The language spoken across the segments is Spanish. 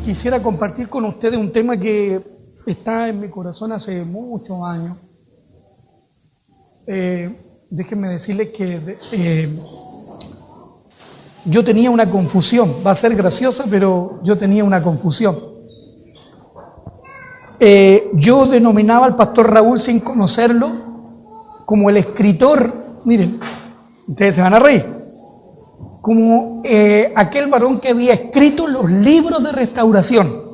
quisiera compartir con ustedes un tema que está en mi corazón hace muchos años. Déjenme decirles que yo tenía una confusión. Va a ser graciosa, pero yo tenía una confusión. Yo denominaba al pastor Raúl, sin conocerlo, como el escritor. Miren, ustedes se van a reír. Como aquel varón que había escrito los libros de restauración.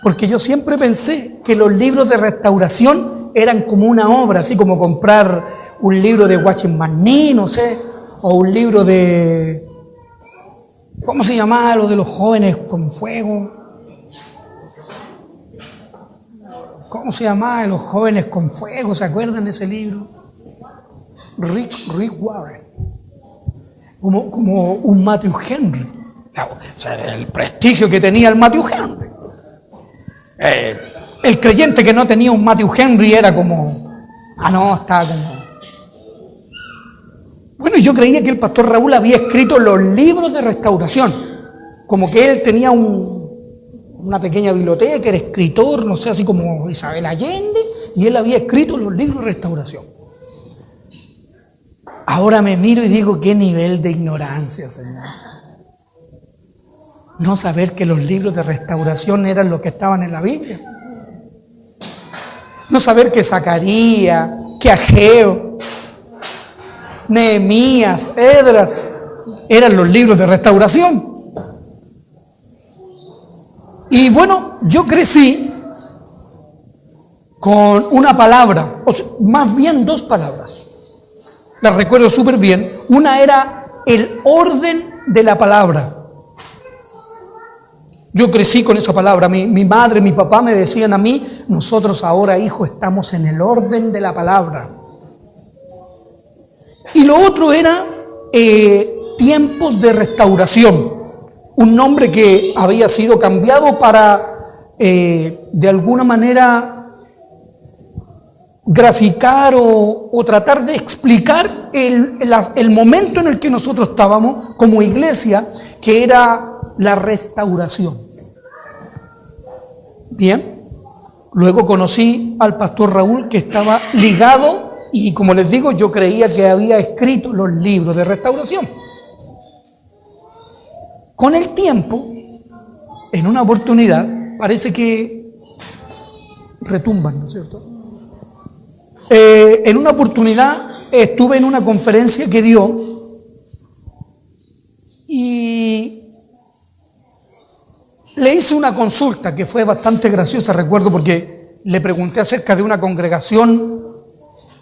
Porque yo siempre pensé que los libros de restauración eran como una obra, así como comprar un libro de Watchman Nee, no sé, o un libro de, ¿cómo se llamaba? Lo de los jóvenes con fuego. ¿Cómo se llamaba? Los jóvenes con fuego, ¿se acuerdan de ese libro? Rick Warren. Como un Matthew Henry. O sea, el prestigio que tenía el Matthew Henry. El creyente que no tenía un Matthew Henry era como, estaba como... Bueno, yo creía que el pastor Raúl había escrito los libros de restauración, como que él tenía una pequeña biblioteca, era escritor, no sé, así como Isabel Allende, y él había escrito los libros de restauración. Ahora me miro y digo, qué nivel de ignorancia, Señor. No saber que los libros de restauración eran los que estaban en la Biblia. No saber que Zacarías, que Ageo, Nehemías, Esdras eran los libros de restauración. Y bueno, yo crecí con una palabra, o sea, más bien dos palabras. Las recuerdo súper bien. Una era el orden de la palabra. Yo crecí con esa palabra. Mi madre, mi papá me decían a mí, nosotros ahora, hijo, estamos en el orden de la palabra. Y lo otro era tiempos de restauración. Un nombre que había sido cambiado para, de alguna manera, graficar o tratar de explicar el momento en el que nosotros estábamos como iglesia, que era la restauración. Bien, luego conocí al pastor Raúl, que estaba ligado, y como les digo, yo creía que había escrito los libros de restauración. Con el tiempo, en una oportunidad, parece que retumban, ¿no es cierto? En una oportunidad estuve en una conferencia que dio y le hice una consulta que fue bastante graciosa, recuerdo, porque le pregunté acerca de una congregación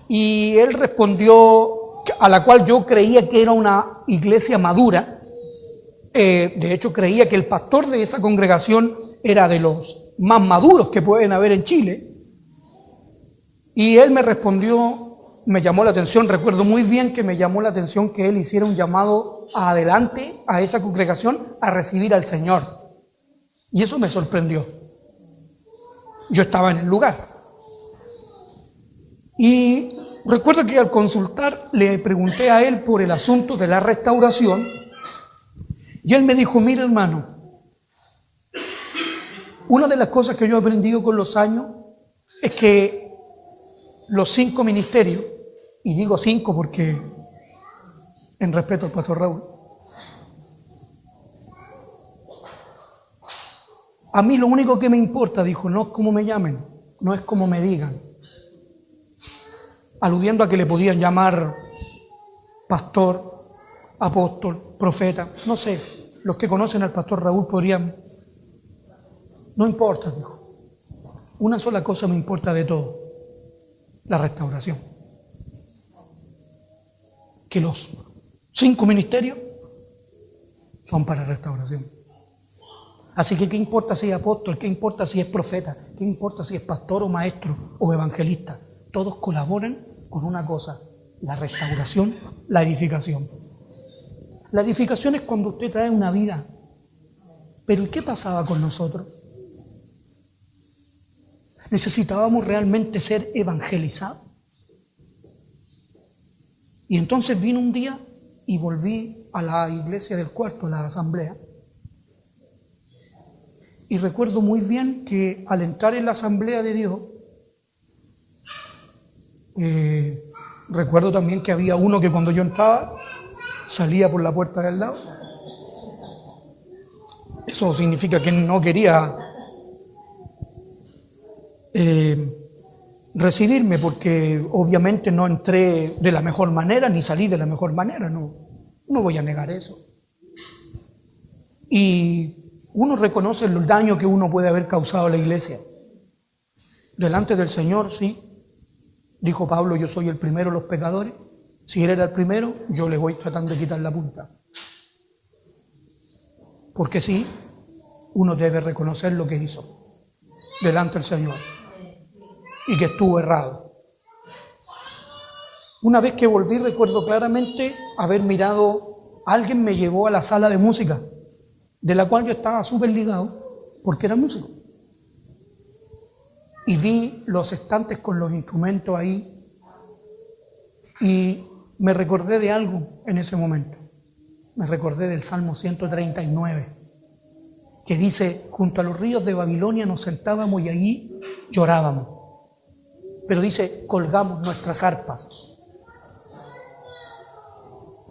y él respondió, a la cual yo creía que era una iglesia madura. De hecho, creía que el pastor de esa congregación era de los más maduros que pueden haber en Chile. Y él me respondió, me llamó la atención, recuerdo muy bien que me llamó la atención que él hiciera un llamado adelante a esa congregación a recibir al Señor. Y eso me sorprendió. Yo estaba en el lugar. Y recuerdo que al consultar le pregunté a él por el asunto de la restauración. Y él me dijo, mira hermano, una de las cosas que yo he aprendido con los años es que los 5 ministerios, y digo 5 porque en respeto al pastor Raúl, a mí lo único que me importa, dijo, no es cómo me llamen, no es cómo me digan, aludiendo a que le podían llamar pastor, apóstol, profeta, no sé, los que conocen al pastor Raúl podrían, no importa, dijo, una sola cosa me importa de todo, la restauración. Que los 5 ministerios son para restauración. Así que ¿qué importa si es apóstol? ¿Qué importa si es profeta? ¿Qué importa si es pastor o maestro o evangelista? Todos colaboran con una cosa, la restauración, la edificación. La edificación es cuando usted trae una vida. Pero ¿y qué pasaba con nosotros? Necesitábamos realmente ser evangelizados. Y entonces vino un día y volví a la iglesia del cuarto, a la asamblea. Y recuerdo muy bien que al entrar en la asamblea de Dios, recuerdo también que había uno que cuando yo entraba salía por la puerta del lado. Eso significa que no quería recibirme, porque obviamente no entré de la mejor manera ni salí de la mejor manera, no voy a negar eso. Y uno reconoce el daño que uno puede haber causado a la iglesia. Delante del Señor, sí. Dijo Pablo, yo soy el primero de los pecadores. Si él era el primero, yo le voy tratando de quitar la punta. Porque sí, uno debe reconocer lo que hizo delante del Señor y que estuvo errado. Una vez que volví, recuerdo claramente haber mirado, alguien me llevó a la sala de música, de la cual yo estaba súper ligado, porque era músico. Y vi los estantes con los instrumentos ahí, y me recordé de algo en ese momento. Me recordé del Salmo 139, que dice, junto a los ríos de Babilonia nos sentábamos y allí llorábamos. Pero dice, colgamos nuestras arpas.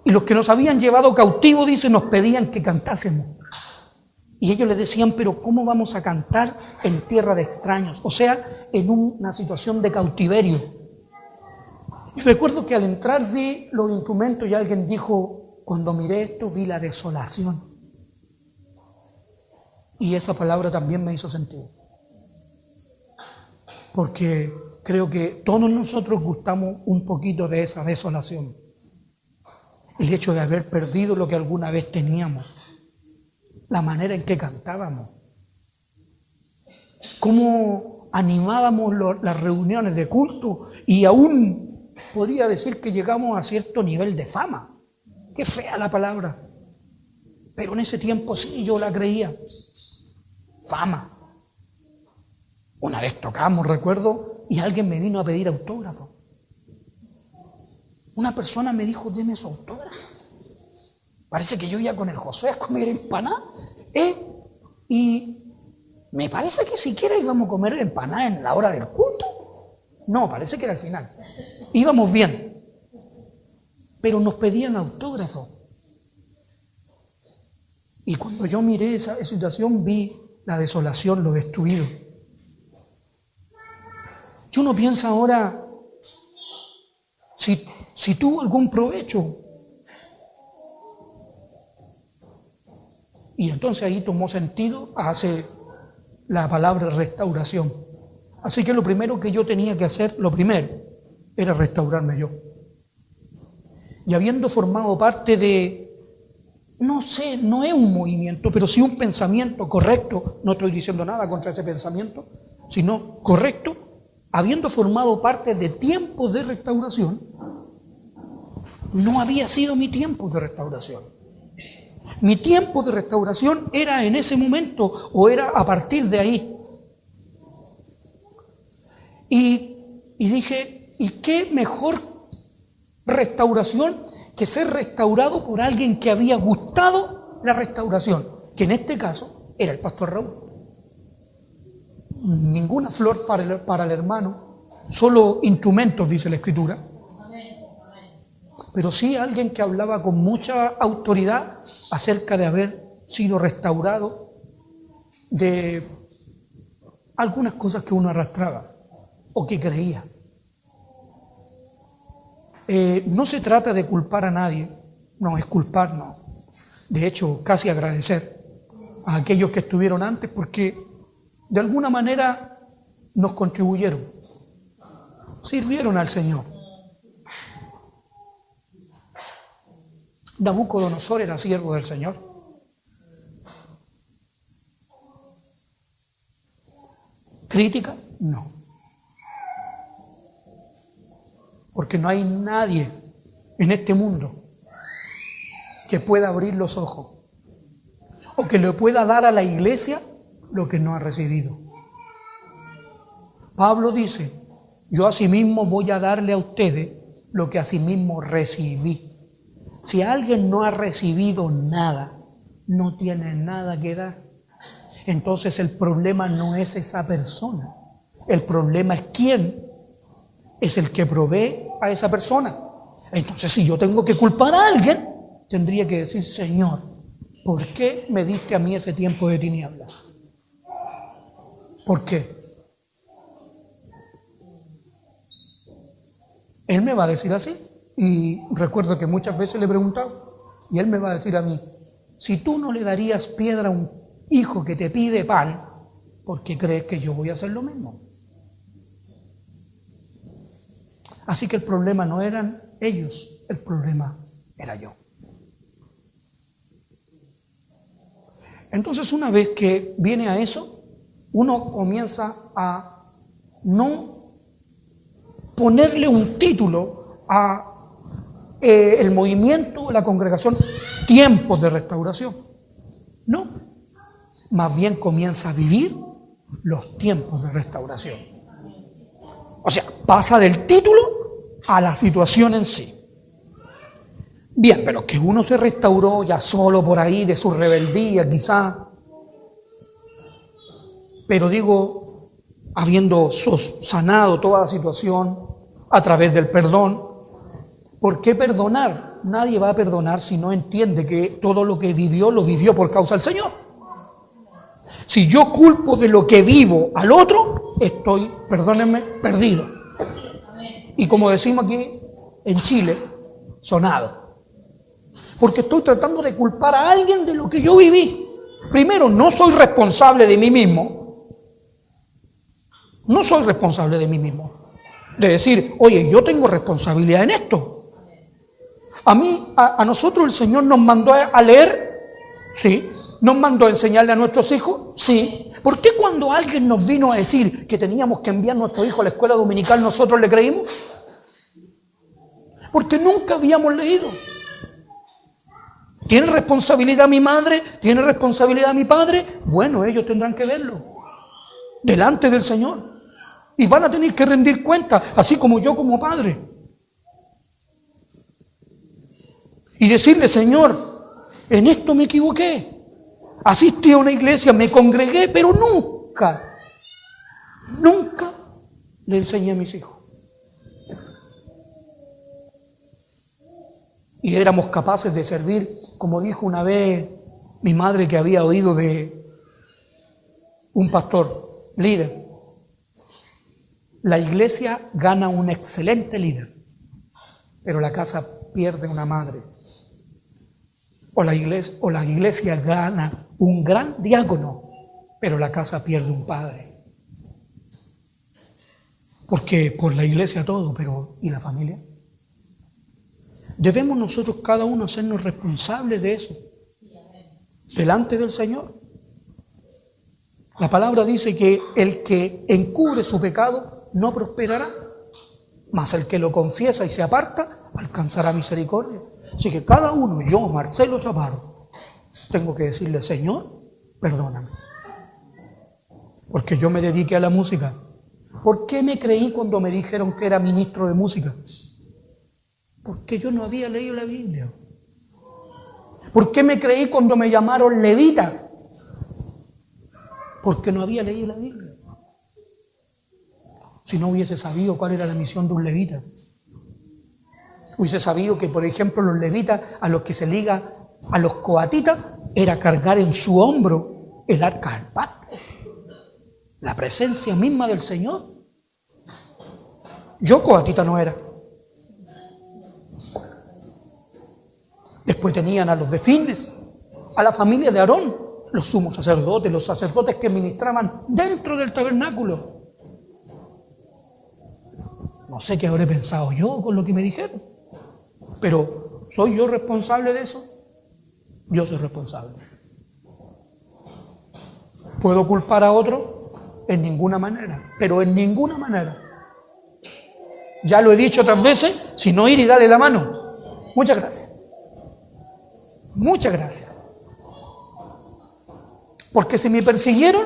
Y los que nos habían llevado cautivos, dice, nos pedían que cantásemos. Y ellos le decían, pero ¿cómo vamos a cantar en tierra de extraños? O sea, en una situación de cautiverio. Y recuerdo que al entrar vi los instrumentos y alguien dijo, cuando miré esto vi la desolación. Y esa palabra también me hizo sentido. Porque creo que todos nosotros gustamos un poquito de esa desolación. El hecho de haber perdido lo que alguna vez teníamos. La manera en que cantábamos. Cómo animábamos las reuniones de culto. Y aún podría decir que llegamos a cierto nivel de fama. Qué fea la palabra. Pero en ese tiempo sí, yo la creía. Fama. Una vez tocamos, recuerdo, y alguien me vino a pedir autógrafo. Una persona me dijo, deme su autógrafo. Parece que yo iba con el Josué a comer empanada. Y me parece que siquiera íbamos a comer empanada en la hora del culto. No, parece que era al final. Íbamos bien. Pero nos pedían autógrafo. Y cuando yo miré esa situación, vi la desolación, lo destruido. Yo no pienso ahora si tuvo algún provecho. Y entonces ahí tomó sentido hace la palabra restauración. Así que lo primero que yo tenía que hacer, era restaurarme yo. Y habiendo formado parte de, no sé, no es un movimiento, pero sí un pensamiento correcto, no estoy diciendo nada contra ese pensamiento, sino correcto, habiendo formado parte de tiempos de restauración, no había sido mi tiempo de restauración. Mi tiempo de restauración era en ese momento o era a partir de ahí. Y dije, ¿y qué mejor restauración que ser restaurado por alguien que había gustado la restauración? Que en este caso era el pastor Raúl. Ninguna flor para el hermano, solo instrumentos, dice la Escritura. Pero sí alguien que hablaba con mucha autoridad acerca de haber sido restaurado de algunas cosas que uno arrastraba o que creía. No se trata de culpar a nadie, no es culpar, no. De hecho, casi agradecer a aquellos que estuvieron antes porque de alguna manera nos contribuyeron, sirvieron al Señor. Nabucodonosor era siervo del Señor. ¿Crítica? No. Porque no hay nadie en este mundo que pueda abrir los ojos o que le pueda dar a la iglesia lo que no ha recibido. Pablo dice, yo asimismo voy a darle a ustedes lo que asimismo recibí. Si alguien no ha recibido nada, no tiene nada que dar. entonces el problema no es esa persona. El problema es quién es el que provee a esa persona. Entonces, si yo tengo que culpar a alguien, tendría que decir, Señor, ¿por qué me diste a mí ese tiempo de tinieblas? ¿Por qué? Él me va a decir así. Y recuerdo que muchas veces le he preguntado, y él me va a decir a mí, si tú no le darías piedra a un hijo que te pide pan, ¿por qué crees que yo voy a hacer lo mismo? Así que el problema no eran ellos, el problema era yo. Entonces, una vez que viene a eso, uno comienza a no ponerle un título a el movimiento, la congregación, tiempos de restauración. No, más bien comienza a vivir los tiempos de restauración. O sea, pasa del título a la situación en sí. Bien, pero que uno se restauró ya solo por ahí de su rebeldía quizá. Pero digo, habiendo sanado toda la situación a través del perdón, ¿por qué perdonar? Nadie va a perdonar si no entiende que todo lo que vivió, lo vivió por causa del Señor. Si yo culpo de lo que vivo al otro, estoy, perdónenme, perdido. Y como decimos aquí en Chile, sonado. Porque estoy tratando de culpar a alguien de lo que yo viví. Primero, no soy responsable de mí mismo. No soy responsable de mí mismo. De decir, oye, yo tengo responsabilidad en esto. A nosotros el Señor nos mandó a leer, sí. Nos mandó a enseñarle a nuestros hijos, sí. ¿Por qué cuando alguien nos vino a decir que teníamos que enviar a nuestro hijo a la escuela dominical, nosotros le creímos? Porque nunca habíamos leído. ¿Tiene responsabilidad mi madre? ¿Tiene responsabilidad mi padre? Bueno, ellos tendrán que verlo delante del Señor. Y van a tener que rendir cuenta, así como yo como padre. Y decirle, Señor, en esto me equivoqué. Asistí a una iglesia, me congregué, pero nunca le enseñé a mis hijos. Y éramos capaces de servir, como dijo una vez mi madre que había oído de un pastor, líder. La iglesia gana un excelente líder, pero la casa pierde una madre. O la iglesia gana un gran diácono, pero la casa pierde un padre. Porque por la iglesia todo, pero ¿y la familia? Debemos nosotros cada uno hacernos responsables de eso, delante del Señor. La palabra dice que el que encubre su pecado no prosperará, mas el que lo confiesa y se aparta alcanzará misericordia. Así que cada uno, yo, Marcelo Chaparro, tengo que decirle, Señor, perdóname. Porque yo me dediqué a la música. ¿Por qué me creí cuando me dijeron que era ministro de música? Porque yo no había leído la Biblia. ¿Por qué me creí cuando me llamaron levita? Porque no había leído la Biblia. Si no hubiese sabido cuál era la misión de un levita. Hubiese sabido que, por ejemplo, los levitas, a los que se liga a los coatitas, era cargar en su hombro el arca del pacto. La presencia misma del Señor. Yo coatita no era. Después tenían a los de Fines, a la familia de Aarón, los sumos sacerdotes, los sacerdotes que ministraban dentro del tabernáculo. No sé qué habré pensado yo con lo que me dijeron, pero ¿soy yo responsable de eso? Yo soy responsable. ¿Puedo culpar a otro? En ninguna manera, pero en ninguna manera. Ya lo he dicho otras veces, si no ir y darle la mano. Muchas gracias. Muchas gracias. Porque si me persiguieron,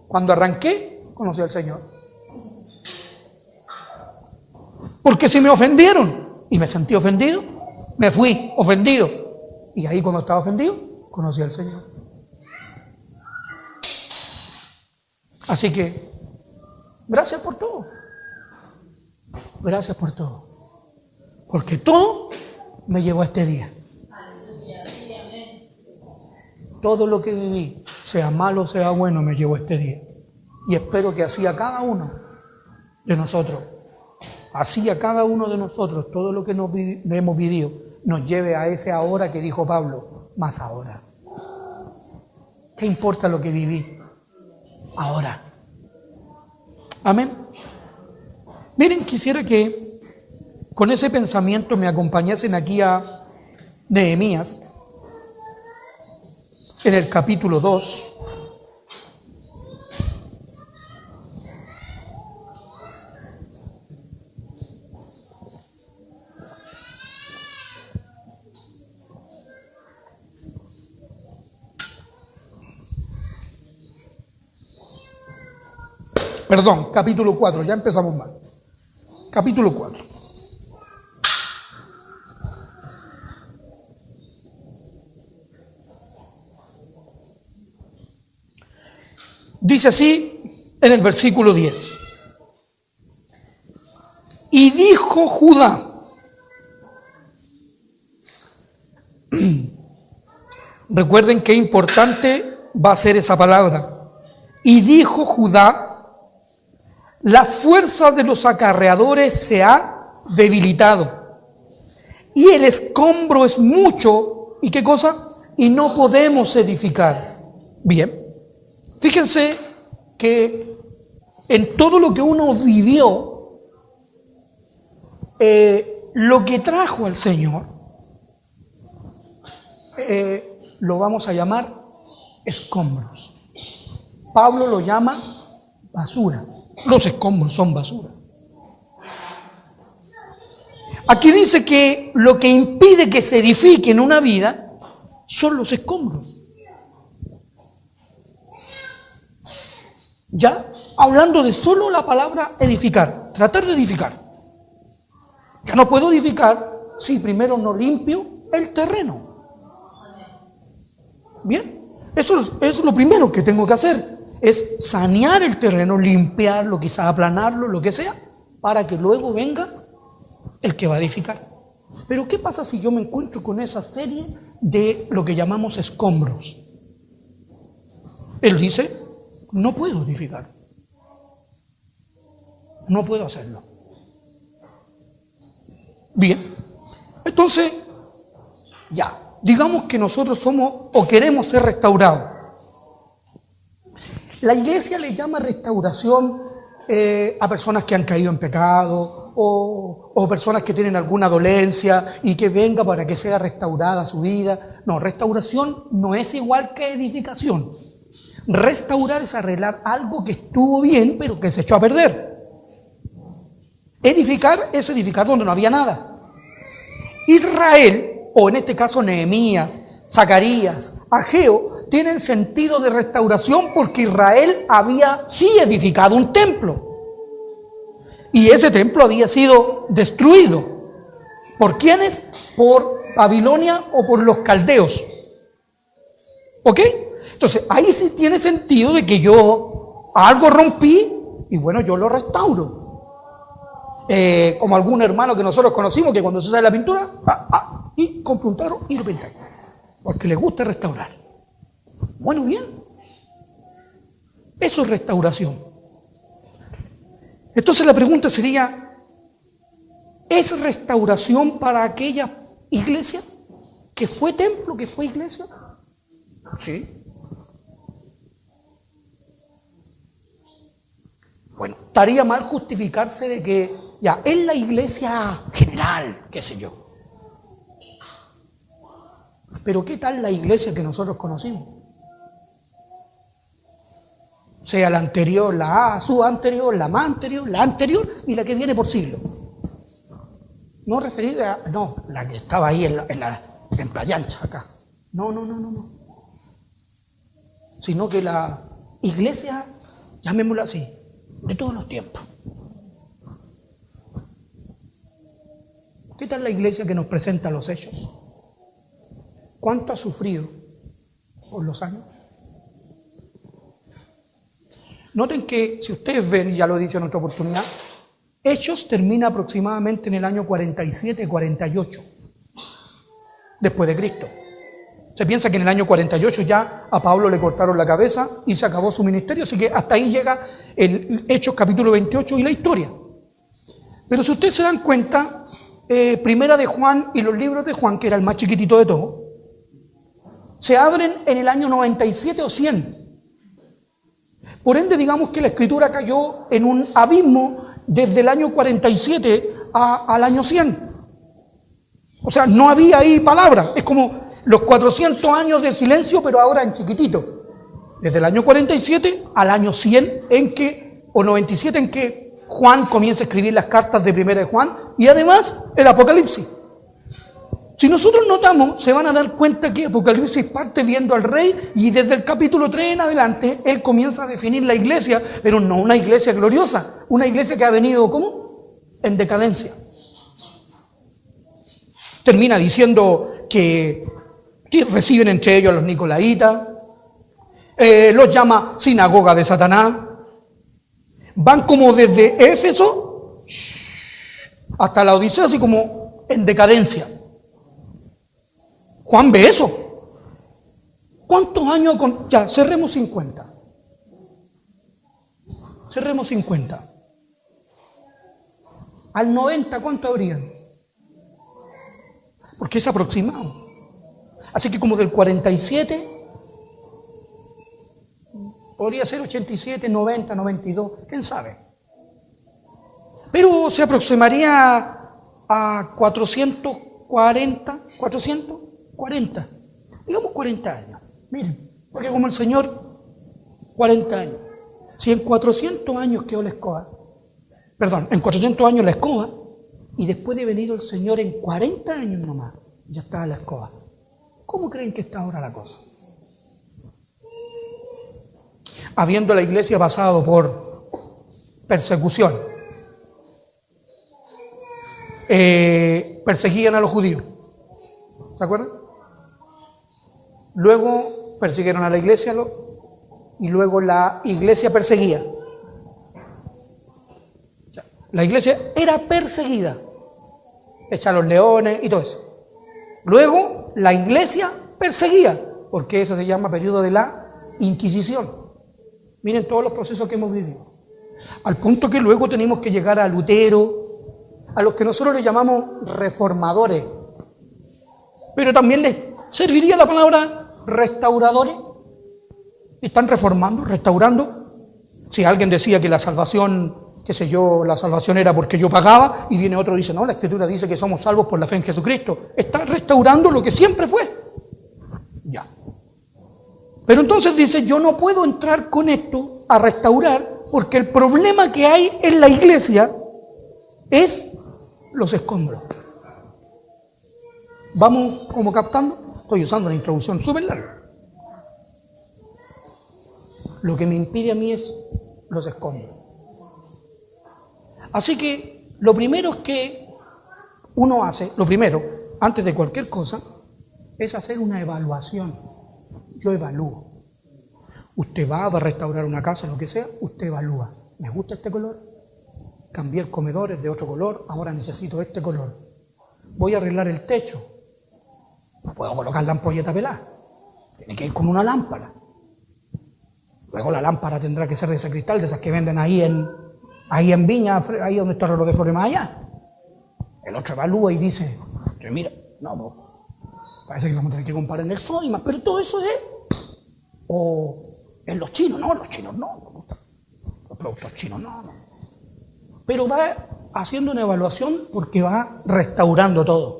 cuando arranqué, conocí al Señor. Porque si me ofendieron y me sentí ofendido, me fui ofendido. Y ahí cuando estaba ofendido, conocí al Señor. Así que, gracias por todo. Gracias por todo. Porque todo me llevó a este día. Todo lo que viví, sea malo o sea bueno, me llevó a este día. Y espero que así a cada uno de nosotros, así a cada uno de nosotros, todo lo que hemos vivido, nos lleve a ese ahora que dijo Pablo, más ahora. ¿Qué importa lo que viví? Ahora. Amén. Miren, quisiera que con ese pensamiento me acompañasen aquí a Nehemías, en el capítulo 2. Perdón, capítulo 4, ya empezamos mal. Capítulo 4. Dice así en el versículo 10. Y dijo Judá, recuerden qué importante va a ser esa palabra. Y dijo Judá, la fuerza de los acarreadores se ha debilitado y el escombro es mucho. ¿Y qué cosa? Y no podemos edificar. Bien, fíjense que en todo lo que uno vivió, lo que trajo al Señor, lo vamos a llamar escombros. Pablo lo llama basura. Los escombros son basura. Aquí dice que lo que impide que se edifique en una vida son los escombros. Ya hablando de solo la palabra edificar, tratar de edificar. Ya no puedo edificar si primero no limpio el terreno. Bien, eso es lo primero que tengo que hacer. Es sanear el terreno, limpiarlo, quizás aplanarlo, lo que sea, para que luego venga el que va a edificar. Pero ¿qué pasa si yo me encuentro con esa serie de lo que llamamos escombros? Él dice, no puedo edificar. No puedo hacerlo. Bien, entonces, ya, digamos que nosotros somos o queremos ser restaurados. La iglesia le llama restauración a personas que han caído en pecado o personas que tienen alguna dolencia y que venga para que sea restaurada su vida. No, restauración no es igual que edificación. Restaurar es arreglar algo que estuvo bien pero que se echó a perder. Edificar es edificar donde no había nada. Israel, o en este caso Nehemías, Zacarías, Ageo, tienen sentido de restauración porque Israel había sí edificado un templo. Y ese templo había sido destruido. ¿Por quiénes? Por Babilonia o por los caldeos. ¿Ok? Entonces, ahí sí tiene sentido de que yo algo rompí y bueno, yo lo restauro. Como algún hermano que nosotros conocimos que cuando se sale la pintura, y compra un tarro y lo pinta. Porque le gusta restaurar. Bueno, bien. Eso es restauración. Entonces la pregunta sería, ¿es restauración para aquella iglesia que fue templo, que fue iglesia? Sí. Bueno, estaría mal justificarse de que ya es la iglesia general, qué sé yo. Pero ¿qué tal la iglesia que nosotros conocimos? Sea la anterior, la su anterior, la más anterior, la anterior y la que viene por siglo. No referida a, no, la que estaba ahí en Playa Ancha, acá. No. Sino que la iglesia, llamémosla así, de todos los tiempos. ¿Qué tal la iglesia que nos presenta los hechos? ¿Cuánto ha sufrido por los años? Noten que, si ustedes ven, ya lo he dicho en otra oportunidad, Hechos termina aproximadamente en el año 47-48, después de Cristo. Se piensa que en el año 48 ya a Pablo le cortaron la cabeza y se acabó su ministerio, así que hasta ahí llega el Hechos capítulo 28 y la historia. Pero si ustedes se dan cuenta, Primera de Juan y los libros de Juan, que era el más chiquitito de todos, se abren en el año 97 o 100. Por ende, digamos que la escritura cayó en un abismo desde el año 47 al año 100. O sea, no había ahí palabra. Es como los 400 años de silencio, pero ahora en chiquitito. Desde el año 47 al año 100, o 97, en que Juan comienza a escribir las cartas de Primera de Juan y además el Apocalipsis. Si nosotros notamos, se van a dar cuenta que Apocalipsis parte viendo al rey y desde el capítulo 3 en adelante, él comienza a definir la iglesia, pero no una iglesia gloriosa, una iglesia que ha venido, ¿cómo? En decadencia. Termina diciendo que reciben entre ellos a los nicolaitas, los llama sinagoga de Satanás, van como desde Éfeso hasta la Odisea, así como en decadencia. Juan ve eso. ¿Cuántos años? Ya, cerremos 50. Cerremos 50. Al 90, ¿cuánto habrían? Porque es aproximado. Así que como del 47, podría ser 87, 90, 92, quién sabe. Pero se aproximaría a 440, digamos 40 años. Miren, porque como el Señor, 40 años. Si en 400 años quedó la escoba, en 400 años la escoba, y después de venir el Señor en 40 años nomás, ya estaba la escoba. ¿Cómo creen que está ahora la cosa? Habiendo la iglesia pasado por persecución, perseguían a los judíos, ¿se acuerdan? Luego persiguieron a la iglesia y luego la iglesia perseguía. O sea, la iglesia era perseguida, echa a los leones y todo eso. Luego la iglesia perseguía, porque eso se llama periodo de la Inquisición. Miren todos los procesos que hemos vivido. Al punto que luego tenemos que llegar a Lutero, a los que nosotros les llamamos reformadores. Pero también les serviría la palabra restauradores. Están reformando, restaurando. Si alguien decía que la salvación, qué sé yo, la salvación era porque yo pagaba, y viene otro y dice, no, la Escritura dice que somos salvos por la fe en Jesucristo. Está restaurando lo que siempre fue. Ya. Pero entonces dice, yo no puedo entrar con esto a restaurar, porque el problema que hay en la iglesia es los escombros. ¿Vamos como captando? Estoy usando una introducción súper larga. Lo que me impide a mí es los escombros. Así que lo primero que uno hace, antes de cualquier cosa, es hacer una evaluación. Yo evalúo. Usted va a restaurar una casa, lo que sea, usted evalúa. ¿Me gusta este color? Cambié el comedor, es de otro color, ahora necesito este color. Voy a arreglar el techo. No puedo colocar la ampolleta pelada. Tiene que ir con una lámpara. Luego la lámpara tendrá que ser de ese cristal, de esas que venden ahí en Viña, ahí donde está el reloj de flores más allá. El otro evalúa y dice, mira, no, parece que vamos a tener que comprar en el Sodimac, pero todo eso es, o en los chinos, no, los chinos no, los productos chinos no. Pero va haciendo una evaluación porque va restaurando todo.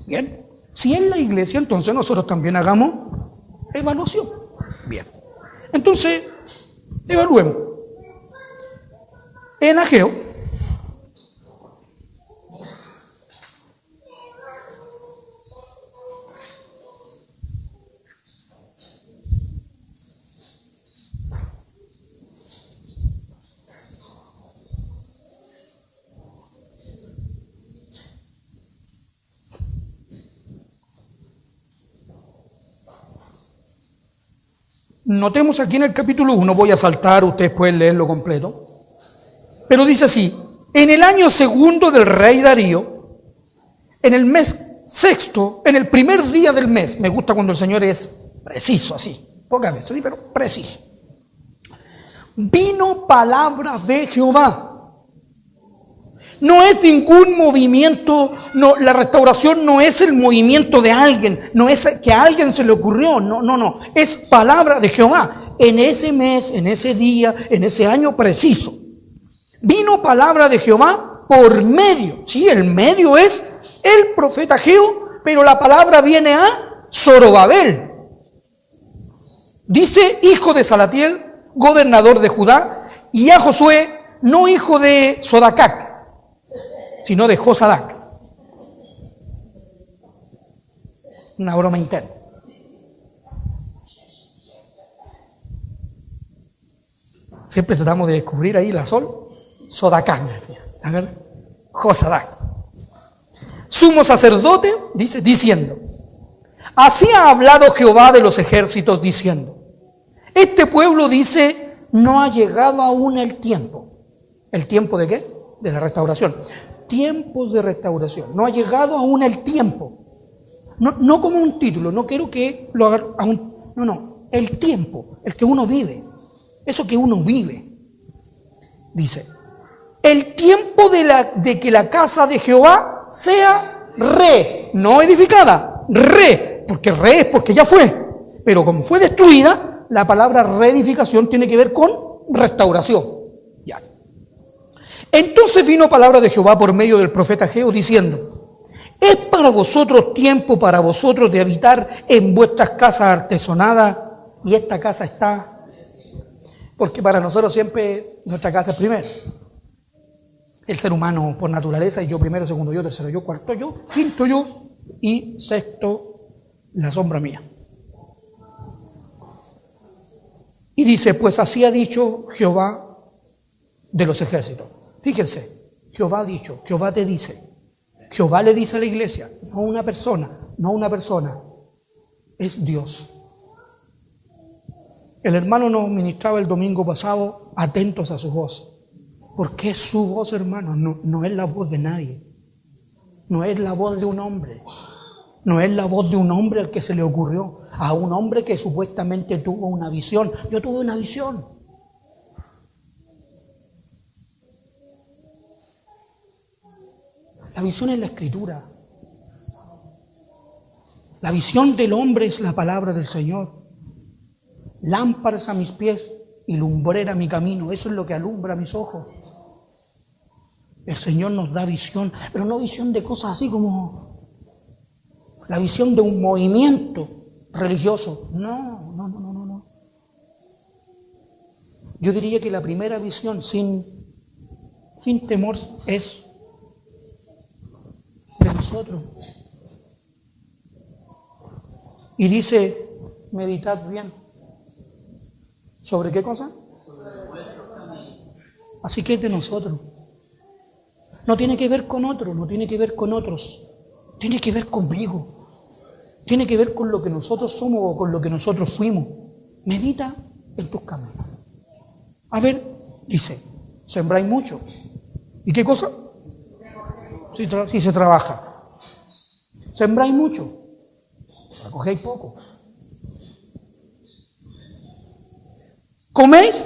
Bien, si en la iglesia, entonces nosotros también hagamos evaluación. Bien, entonces, evaluemos. En Ageo, Notemos aquí en el capítulo 1, voy a saltar, ustedes pueden leerlo completo, pero dice así: en el año segundo del rey Darío, en el mes sexto, en el primer día del mes, me gusta cuando el Señor es preciso, así, pocas veces, pero preciso, vino palabra de Jehová. No es ningún movimiento, no, la restauración no es el movimiento de alguien, no es que a alguien se le ocurrió, no, es palabra de Jehová. En ese mes, en ese día, en ese año preciso, vino palabra de Jehová por medio, sí, el medio es el profeta Ageo, pero la palabra viene a Zorobabel. Dice hijo de Salatiel, gobernador de Judá, y a Josué, no hijo de Sodacac, sino de Josadac. Una broma interna. Siempre tratamos de descubrir ahí la sol. Sodacac, decía. Josadac. Sumo sacerdote, dice, diciendo: así ha hablado Jehová de los ejércitos, diciendo: este pueblo dice, no ha llegado aún el tiempo. ¿El tiempo de qué? De la restauración. Tiempos de restauración. No ha llegado aún el tiempo. No como un título, no quiero que lo haga aún. No, el tiempo, el que uno vive. Eso que uno vive. Dice: el tiempo de que la casa de Jehová sea no edificada, porque es porque ya fue. Pero como fue destruida, la palabra reedificación tiene que ver con restauración. Ya. Entonces vino palabra de Jehová por medio del profeta Ageo diciendo: ¿es para vosotros tiempo para vosotros de habitar en vuestras casas artesonadas? Y esta casa está, porque para nosotros siempre nuestra casa es primero. El ser humano por naturaleza, y yo primero, segundo yo, tercero yo, cuarto yo, quinto yo y sexto la sombra mía. Y dice: pues así ha dicho Jehová de los ejércitos. Fíjense, Jehová ha dicho, Jehová te dice, Jehová le dice a la iglesia, no una persona, es Dios. El hermano nos ministraba el domingo pasado, atentos a su voz, porque es su voz, hermano, no es la voz de nadie, no es la voz de un hombre, no es la voz de un hombre al que se le ocurrió, a un hombre que supuestamente tuvo una visión. Yo tuve una visión. La visión es la escritura. La visión del hombre es la palabra del Señor. Lámparas a mis pies y lumbrera mi camino. Eso es lo que alumbra mis ojos. El Señor nos da visión, pero no visión de cosas así como la visión de un movimiento religioso. No. Yo diría que la primera visión sin temor es de nosotros. Y dice: meditad bien. ¿Sobre qué cosa? Así que es de nosotros. No tiene que ver con otro, no tiene que ver con otros. Tiene que ver conmigo. Tiene que ver con lo que nosotros somos o con lo que nosotros fuimos. Medita en tus caminos. A ver, dice: sembráis mucho. ¿Y qué cosa? Si se trabaja. Sembráis mucho, recogéis poco. ¿Coméis?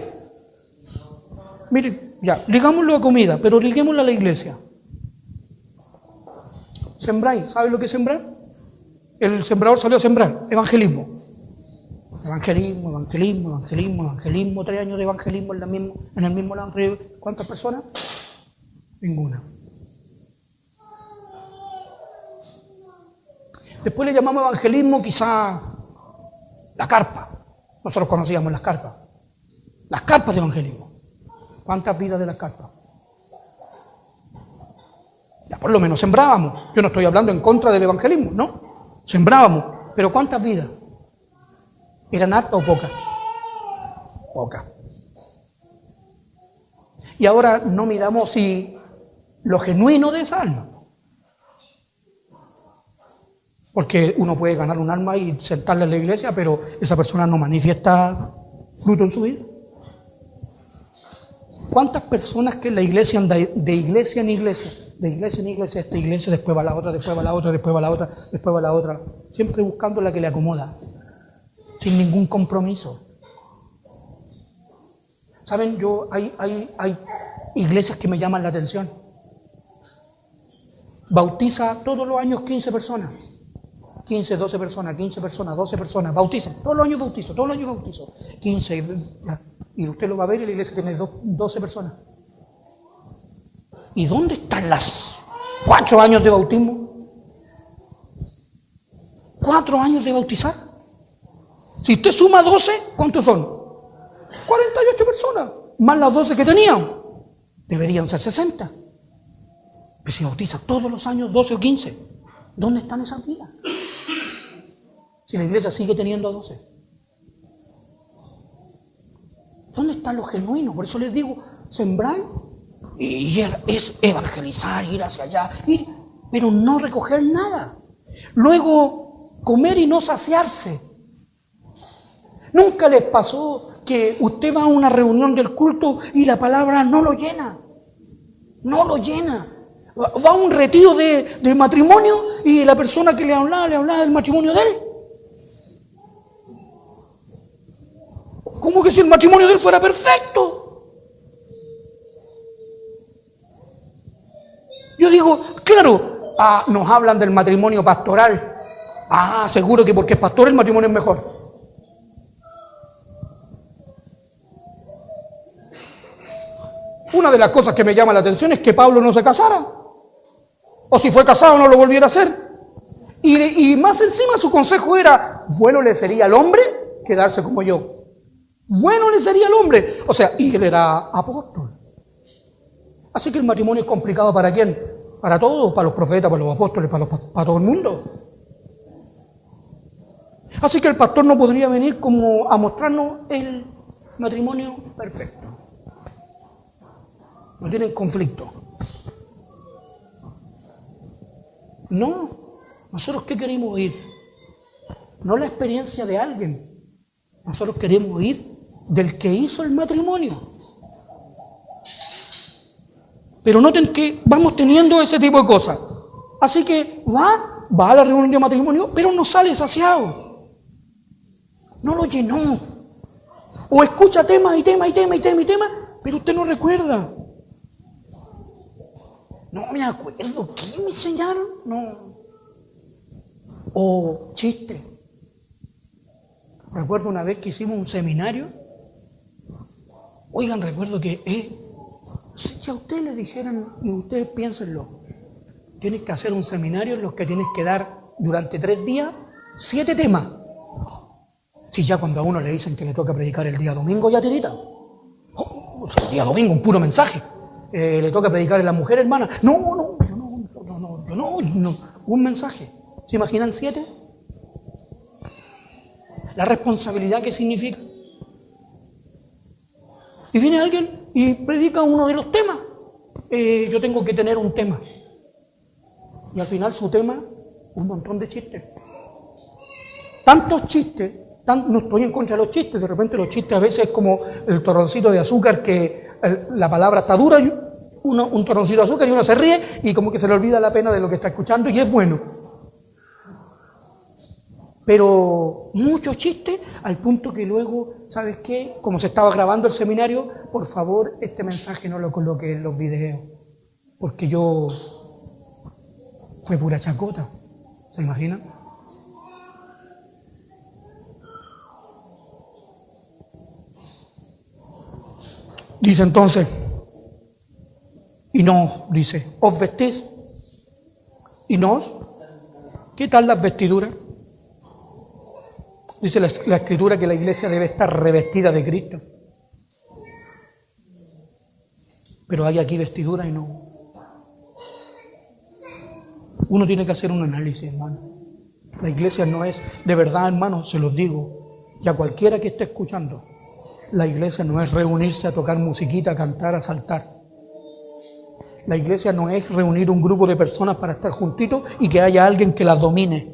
Miren, ya, ligámoslo a comida, pero liguémoslo a la iglesia. Sembráis, ¿sabes lo que es sembrar? El sembrador salió a sembrar, evangelismo. Evangelismo, 3 años de evangelismo en el mismo evangelio. ¿Cuántas personas? Ninguna. Después le llamamos evangelismo quizá la carpa. Nosotros conocíamos las carpas. Las carpas de evangelismo. ¿Cuántas vidas de las carpas? Ya por lo menos sembrábamos. Yo no estoy hablando en contra del evangelismo, ¿no? Sembrábamos. Pero ¿cuántas vidas? ¿Eran hartas o pocas? Pocas. Y ahora no miramos si lo genuino de esa alma. Porque uno puede ganar un alma y sentarle en la iglesia, pero esa persona no manifiesta fruto en su vida. ¿Cuántas personas que en la iglesia andan de iglesia en iglesia, esta iglesia, después va la otra, después va la otra, después va la otra, después va la otra, siempre buscando la que le acomoda, sin ningún compromiso? ¿Saben? Hay iglesias que me llaman la atención. Bautiza todos los años 15 personas. 15, 12 personas, 15 personas, 12 personas, bautizan. Todos los años bautizo. 15, ya. Y usted lo va a ver y la iglesia tiene 12 personas. ¿Y dónde están las 4 años de bautismo? 4 años de bautizar. Si usted suma 12, ¿cuántos son? 48 personas, más las 12 que tenían. Deberían ser 60. Pero si bautiza todos los años 12 o 15, ¿dónde están esas vidas? Si la iglesia sigue teniendo 12. ¿Dónde están los genuinos? Por eso les digo, sembrar y es evangelizar, ir hacia allá, pero no recoger nada. Luego, comer y no saciarse. ¿Nunca les pasó que usted va a una reunión del culto y la palabra no lo llena? No lo llena. Va a un retiro de matrimonio y la persona que le hablaba del matrimonio de él. ¿Cómo que si el matrimonio de él fuera perfecto? Yo digo, claro, nos hablan del matrimonio pastoral. Seguro que porque es pastor el matrimonio es mejor. Una de las cosas que me llama la atención es que Pablo no se casara. O si fue casado no lo volviera a hacer. Y más encima su consejo era, bueno le sería al hombre quedarse como yo. Bueno le sería al hombre. O sea, y él era apóstol. Así que el matrimonio es complicado ¿para quién? Para todos, para los profetas, para los apóstoles, para todo el mundo. Así que el pastor no podría venir como a mostrarnos el matrimonio perfecto. No tienen conflicto. No, nosotros ¿qué queremos oír? No la experiencia de alguien. Nosotros queremos oír del que hizo el matrimonio. Pero noten que vamos teniendo ese tipo de cosas. Así que va a la reunión de matrimonio, pero no sale saciado. No lo llenó. O escucha tema, pero usted no recuerda. No me acuerdo, ¿qué me enseñaron? No. O chiste. Recuerdo una vez que hicimos un seminario. Oigan, recuerdo que si a ustedes le dijeran, y ustedes piénsenlo, tienes que hacer un seminario en los que tienes que dar durante 3 días 7 temas. Si ya cuando a uno le dicen que le toca predicar el día domingo, ya tirita. El día domingo, un puro mensaje. Le toca predicar a la mujer, hermana. No, un mensaje. ¿Se imaginan 7? La responsabilidad que significa. Y viene alguien y predica uno de los temas. Yo tengo que tener un tema. Y al final su tema, un montón de chistes. Tantos chistes, no estoy en contra de los chistes, de repente los chistes a veces es como el torroncito de azúcar que la palabra está dura, un torroncito de azúcar y uno se ríe y como que se le olvida la pena de lo que está escuchando y es bueno. Pero muchos chistes al punto que luego, ¿sabes qué? Como se estaba grabando el seminario, por favor, este mensaje no lo coloque en los videos, porque fue pura chacota, ¿se imaginan? Dice entonces, y no, dice, os vestís, y nos, ¿qué tal las vestiduras? Dice la Escritura que la iglesia debe estar revestida de Cristo. Pero hay aquí vestidura y no. Uno tiene que hacer un análisis, hermano. La iglesia no es, de verdad, hermano, se los digo, y a cualquiera que esté escuchando, la iglesia no es reunirse a tocar musiquita, a cantar, a saltar. La iglesia no es reunir un grupo de personas para estar juntitos y que haya alguien que las domine.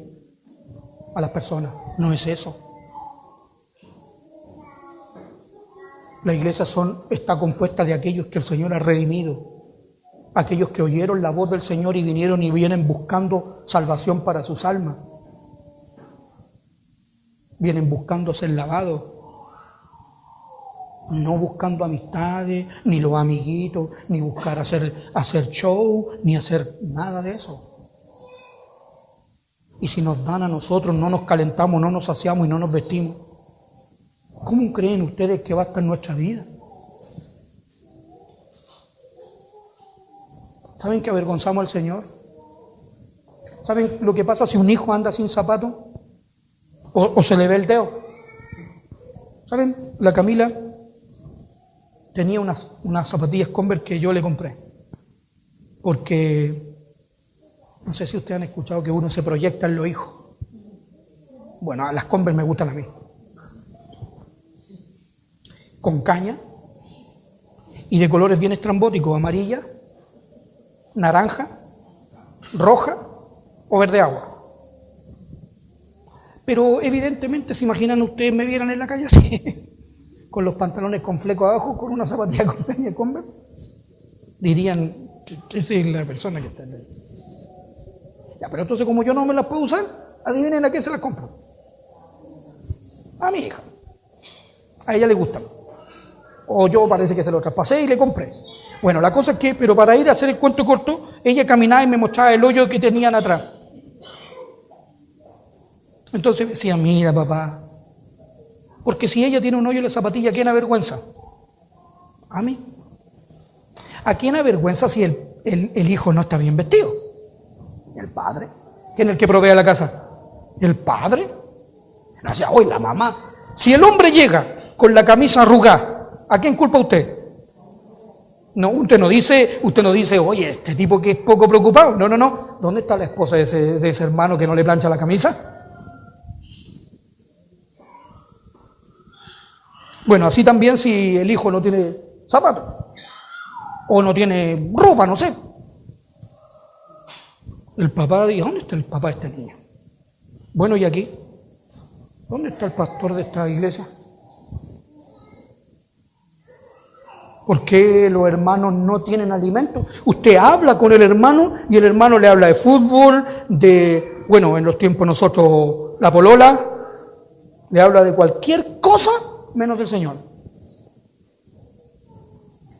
a las personas. No es eso. La iglesia está compuesta de aquellos que el Señor ha redimido, aquellos que oyeron la voz del Señor y vienen buscando salvación para sus almas. Vienen buscando ser lavados, no buscando amistades, ni los amiguitos, ni buscar hacer show, ni hacer nada de eso. Y si nos dan a nosotros, no nos calentamos, no nos saciamos y no nos vestimos, ¿cómo creen ustedes que va a estar nuestra vida? ¿Saben que avergonzamos al Señor? ¿Saben lo que pasa si un hijo anda sin zapatos? O se le ve el dedo. ¿Saben? La Camila tenía unas zapatillas Converse que yo le compré. Porque, no sé si ustedes han escuchado que uno se proyecta en los hijos. Bueno, las Converse me gustan a mí. Con caña y de colores bien estrambóticos, amarilla, naranja, roja o verde agua. Pero evidentemente, ¿se imaginan ustedes me vieran en la calle así? Con los pantalones con fleco abajo, con una zapatilla con caña Converse? Dirían, esa es la persona que está ahí. Ya, pero entonces como yo no me las puedo usar, adivinen a qué se las compro. A mi hija. A ella le gustan. O yo parece que se lo traspasé y le compré. Bueno, la cosa es que, pero para ir a hacer el cuento corto, ella caminaba y me mostraba el hoyo que tenían atrás. Entonces decía, mira papá, porque si ella tiene un hoyo en la zapatilla, ¿a quién avergüenza? A mí. ¿A quién avergüenza si el hijo no está bien vestido? El padre. ¿Quién es el que provee la casa? El padre. No sea, hoy la mamá. Si el hombre llega con la camisa arrugada, ¿a quién culpa usted? No, usted no dice, oye, este tipo que es poco preocupado. No. ¿Dónde está la esposa de ese hermano que no le plancha la camisa? Bueno, así también si el hijo no tiene zapatos o no tiene ropa, no sé. El papá dice, ¿dónde está el papá de este niño? Bueno, ¿y aquí? ¿Dónde está el pastor de esta iglesia? ¿Por qué los hermanos no tienen alimento? Usted habla con el hermano y el hermano le habla de fútbol, en los tiempos nosotros, la polola, le habla de cualquier cosa menos del Señor.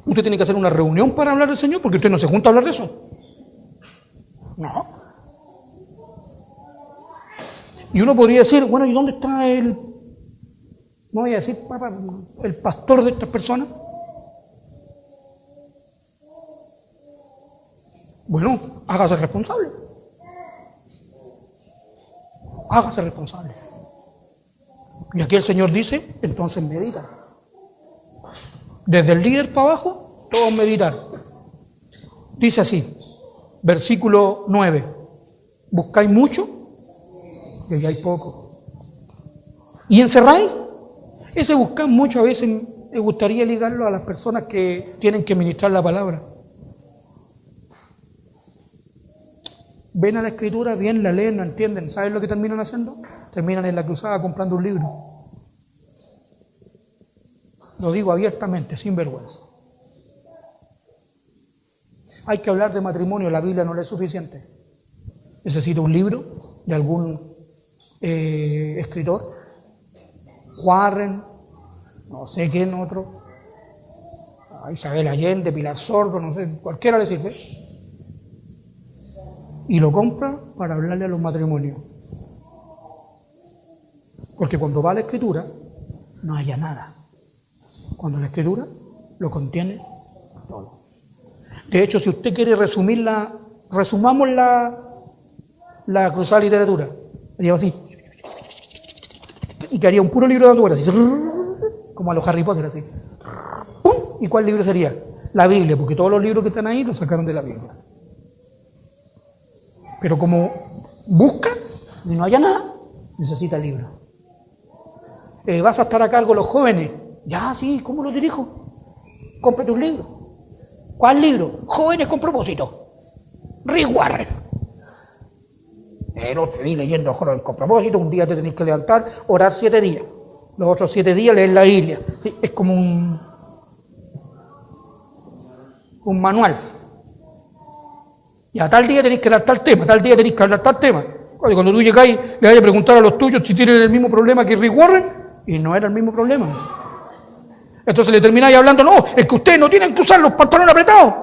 Usted tiene que hacer una reunión para hablar del Señor, porque usted no se junta a hablar de eso. No. Y uno podría decir, bueno, ¿y dónde está no voy a decir, papá, el pastor de estas personas? Bueno, hágase responsable. Hágase responsable. Y aquí el Señor dice, entonces medita. Desde el líder para abajo, todos meditar. Dice así, versículo 9, buscáis mucho y halláis poco. ¿Y encerráis? Ese buscar mucho a veces me gustaría ligarlo a las personas que tienen que ministrar la palabra. Ven a la escritura, bien la leen, no entienden. ¿Saben lo que terminan haciendo? Terminan en la cruzada comprando un libro. Lo digo abiertamente, sin vergüenza. Hay que hablar de matrimonio, la Biblia no le es suficiente. Necesito un libro de algún escritor, Warren, no sé quién otro, Isabel Allende, Pilar Sordo, no sé, cualquiera le sirve. Y lo compra para hablarle a los matrimonios. Porque cuando va a la escritura, no haya nada. Cuando la escritura lo contiene todo. De hecho, si usted quiere resumamos la cruzada literatura. Haría así. Y que haría un puro libro dando vueltas, así, como a los Harry Potter, así. ¡Pum! ¿Y cuál libro sería? La Biblia, porque todos los libros que están ahí los sacaron de la Biblia. Pero como busca y no haya nada, necesita el libro. ¿Vas a estar a cargo los jóvenes? Ya, sí, ¿cómo lo dirijo? Cómprate un libro. ¿Cuál libro? Jóvenes con propósito. Rick Warren. Pero seguí leyendo con propósito, un día te tenés que levantar, orar 7 días. Los otros 7 días leer la Biblia. ¿Sí? Es como un manual. Y a tal día tenéis que dar tal tema, tal día tenéis que hablar tal tema. Cuando tú llegáis, le vais a preguntar a los tuyos si tienen el mismo problema que Rick Warren, y no era el mismo problema. Entonces le termináis hablando, no, es que ustedes no tienen que usar los pantalones apretados.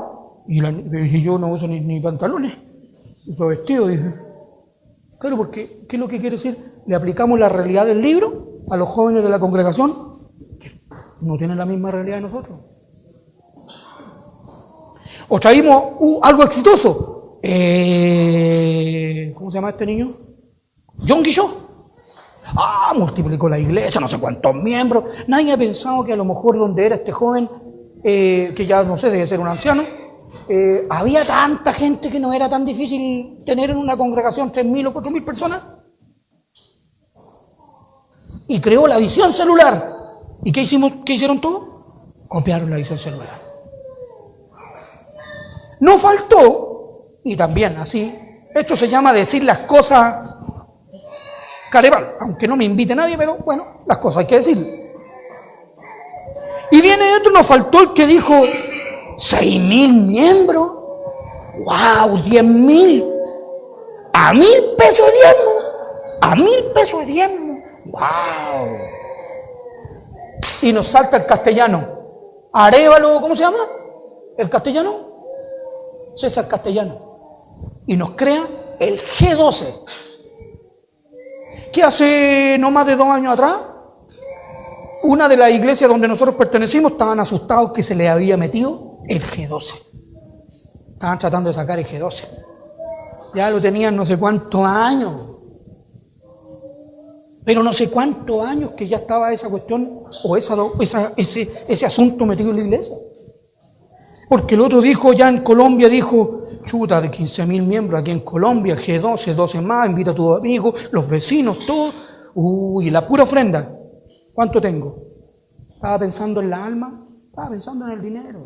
Y yo no uso ni pantalones, uso vestido, dice. Claro, porque, ¿qué es lo que quiere decir? Le aplicamos la realidad del libro a los jóvenes de la congregación, que no tienen la misma realidad de nosotros. O traímos algo exitoso. ¿Cómo se llama este niño? John Guillot. Multiplicó la iglesia, no sé cuántos miembros. Nadie ha pensado que a lo mejor donde era este joven, que ya no sé, debe ser un anciano, había tanta gente que no era tan difícil tener en una congregación 3.000 o 4.000 personas. Y creó la visión celular. ¿Y qué hicieron todos? Copiaron la visión celular. No faltó, y también así, esto se llama decir las cosas careval, aunque no me invite nadie, pero bueno, las cosas hay que decir. Y viene otro, nos faltó el que dijo 6.000 miembros, wow, 10.000, a 1.000 pesos de diezmo, a 1.000 pesos de diezmo, wow. Y nos salta el castellano, Arévalo, ¿cómo se llama? ¿El castellano? César Castellano. Y nos crea el G12. Que hace no más de 2 años atrás, una de las iglesias donde nosotros pertenecimos estaban asustados que se le había metido el G12. Estaban tratando de sacar el G12. Ya lo tenían no sé cuántos años. Pero no sé cuántos años que ya estaba esa cuestión o ese asunto metido en la iglesia. Porque el otro dijo, ya en Colombia dijo, chuta, de 15.000 miembros aquí en Colombia, G12, 12 más, invita a tus amigos, los vecinos, todos. Uy, la pura ofrenda. ¿Cuánto tengo? Estaba pensando en la alma, estaba pensando en el dinero.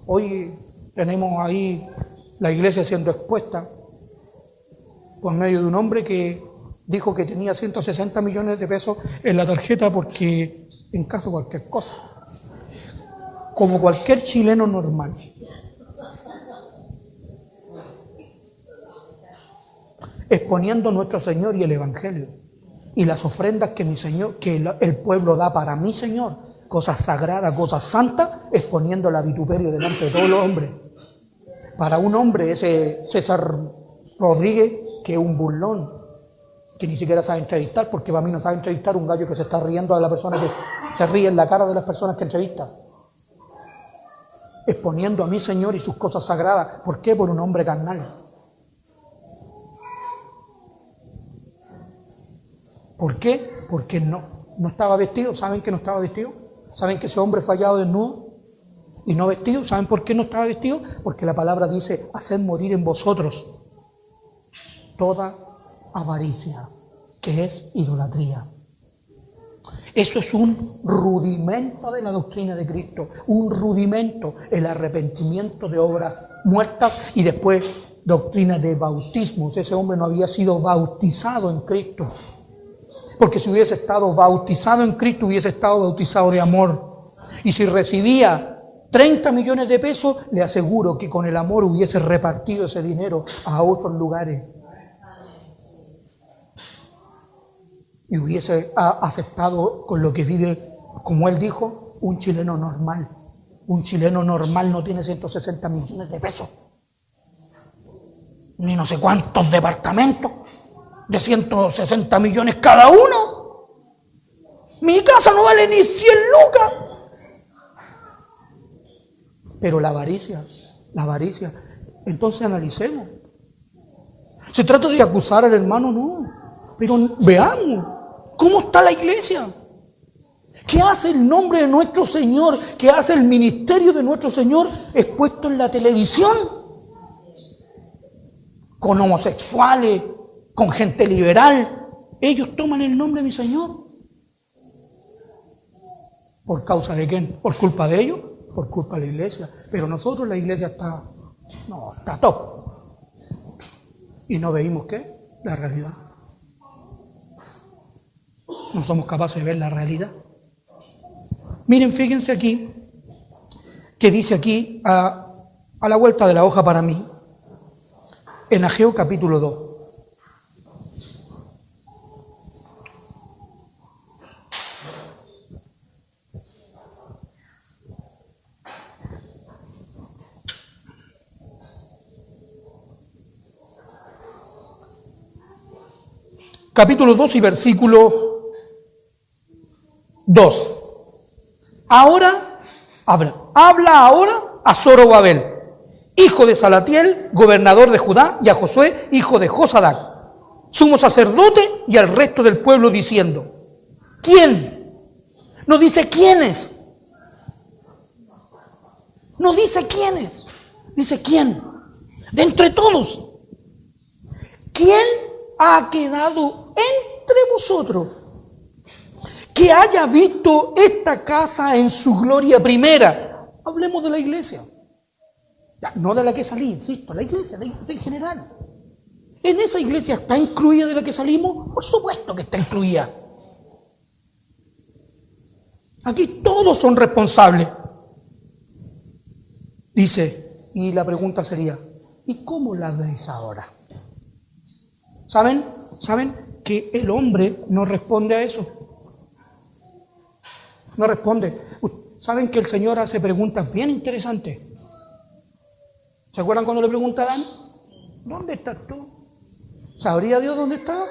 Hoy tenemos ahí la iglesia siendo expuesta por medio de un hombre que dijo que tenía 160 millones de pesos en la tarjeta porque en caso de cualquier cosa. Como cualquier chileno normal. Exponiendo nuestro Señor y el Evangelio. Y las ofrendas que el pueblo da para mi Señor. Cosas sagradas, cosas santas, exponiendo la vituperio delante de todos los hombres. Para un hombre, ese César Rodríguez, que es un burlón, que ni siquiera sabe entrevistar, porque para mí no sabe entrevistar un gallo que se está riendo de la persona que se ríe en la cara de las personas que entrevista. Exponiendo a mi Señor y sus cosas sagradas. ¿Por qué? Por un hombre carnal. ¿Por qué? Porque no estaba vestido. ¿Saben que no estaba vestido? ¿Saben que ese hombre fue hallado desnudo y no vestido? ¿Saben por qué no estaba vestido? Porque la palabra dice, haced morir en vosotros toda avaricia, que es idolatría. Eso es un rudimento de la doctrina de Cristo, un rudimento, el arrepentimiento de obras muertas y después doctrina de bautismos. Ese hombre no había sido bautizado en Cristo, porque si hubiese estado bautizado en Cristo hubiese estado bautizado de amor. Y si recibía 30 millones de pesos, le aseguro que con el amor hubiese repartido ese dinero a otros lugares. Y hubiese aceptado con lo que vive, como él dijo, un chileno normal. Un chileno normal no tiene 160 millones de pesos. Ni no sé cuántos departamentos de 160 millones cada uno. Mi casa no vale ni 100 lucas. Pero la avaricia. Entonces analicemos. ¿Se trata de acusar al hermano? No. Pero veamos. ¿Cómo está la iglesia? ¿Qué hace el nombre de nuestro Señor? ¿Qué hace el ministerio de nuestro Señor expuesto en la televisión? Con homosexuales, con gente liberal. Ellos toman el nombre de mi Señor. ¿Por causa de quién? ¿Por culpa de ellos? Por culpa de la iglesia. Pero nosotros, la iglesia está No, está top. Y no veíamos ¿qué? La realidad. No somos capaces de ver la realidad. Miren, fíjense aquí, que dice aquí, a la vuelta de la hoja para mí, en Ageo capítulo 2. Capítulo 2 y versículo 2. Ahora, habla ahora a Zorobabel, hijo de Salatiel, gobernador de Judá, y a Josué, hijo de Josadac, sumo sacerdote, y al resto del pueblo, diciendo, ¿quién? No dice quiénes. No dice quiénes. Dice quién. De entre todos. ¿Quién ha quedado entre vosotros que haya visto esta casa en su gloria primera? Hablemos de la iglesia. Ya, no de la que salí, insisto, la iglesia en general. ¿En esa iglesia está incluida de la que salimos? Por supuesto que está incluida. Aquí todos son responsables. Dice, y la pregunta sería, ¿y cómo la veis ahora? ¿Saben que el hombre no responde a eso? No responde. ¿Saben que el Señor hace preguntas bien interesantes? ¿Se acuerdan cuando le pregunta a Adán? ¿Dónde estás tú? ¿Sabría Dios dónde está?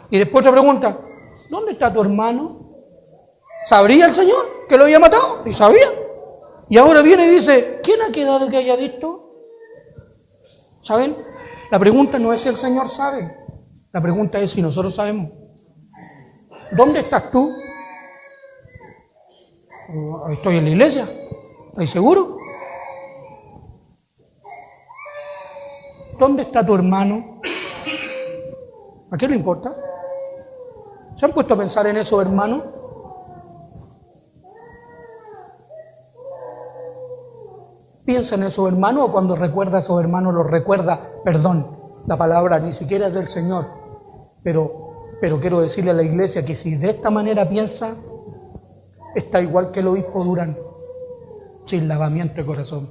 Y después otra pregunta, ¿dónde está tu hermano? ¿Sabría el Señor que lo había matado? Sí, sabía. Y ahora viene y dice, ¿quién ha quedado que haya visto? ¿Saben? La pregunta no es si el Señor sabe. La pregunta es si nosotros sabemos. ¿Dónde estás tú? Estoy en la iglesia. ¿Estás seguro? ¿Dónde está tu hermano? ¿A qué le importa? ¿Se han puesto a pensar en eso, hermano? Piensa en esos hermanos, o cuando recuerda a esos hermanos los recuerda, perdón, la palabra ni siquiera es del Señor, pero quiero decirle a la iglesia que si de esta manera piensa, está igual que el obispo Durán, sin lavamiento de corazón.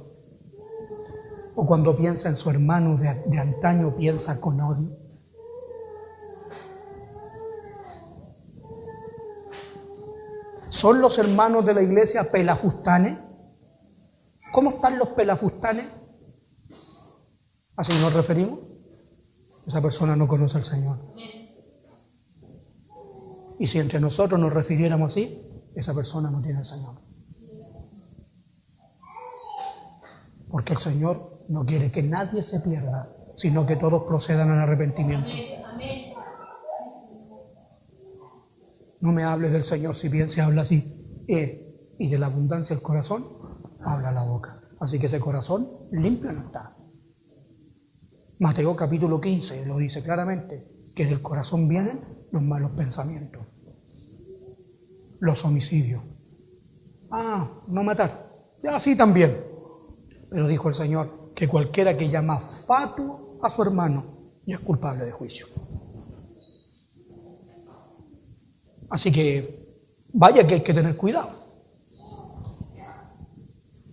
O cuando piensa en su hermano de antaño, piensa con odio. ¿Son los hermanos de la iglesia pelafustanes? ¿Cómo están los pelafustanes? ¿Así nos referimos? Esa persona no conoce al Señor. Y si entre nosotros nos refiriéramos así, esa persona no tiene al Señor. Porque el Señor no quiere que nadie se pierda, sino que todos procedan al arrepentimiento. No me hables del Señor si bien se habla así. Y de la abundancia del corazón, habla la boca. Así que ese corazón limpio no está. Mateo capítulo 15 lo dice claramente, que del corazón vienen los malos pensamientos, los homicidios. No matar. Ya sí también. Pero dijo el Señor que cualquiera que llama fatuo a su hermano ya es culpable de juicio. Así que vaya que hay que tener cuidado.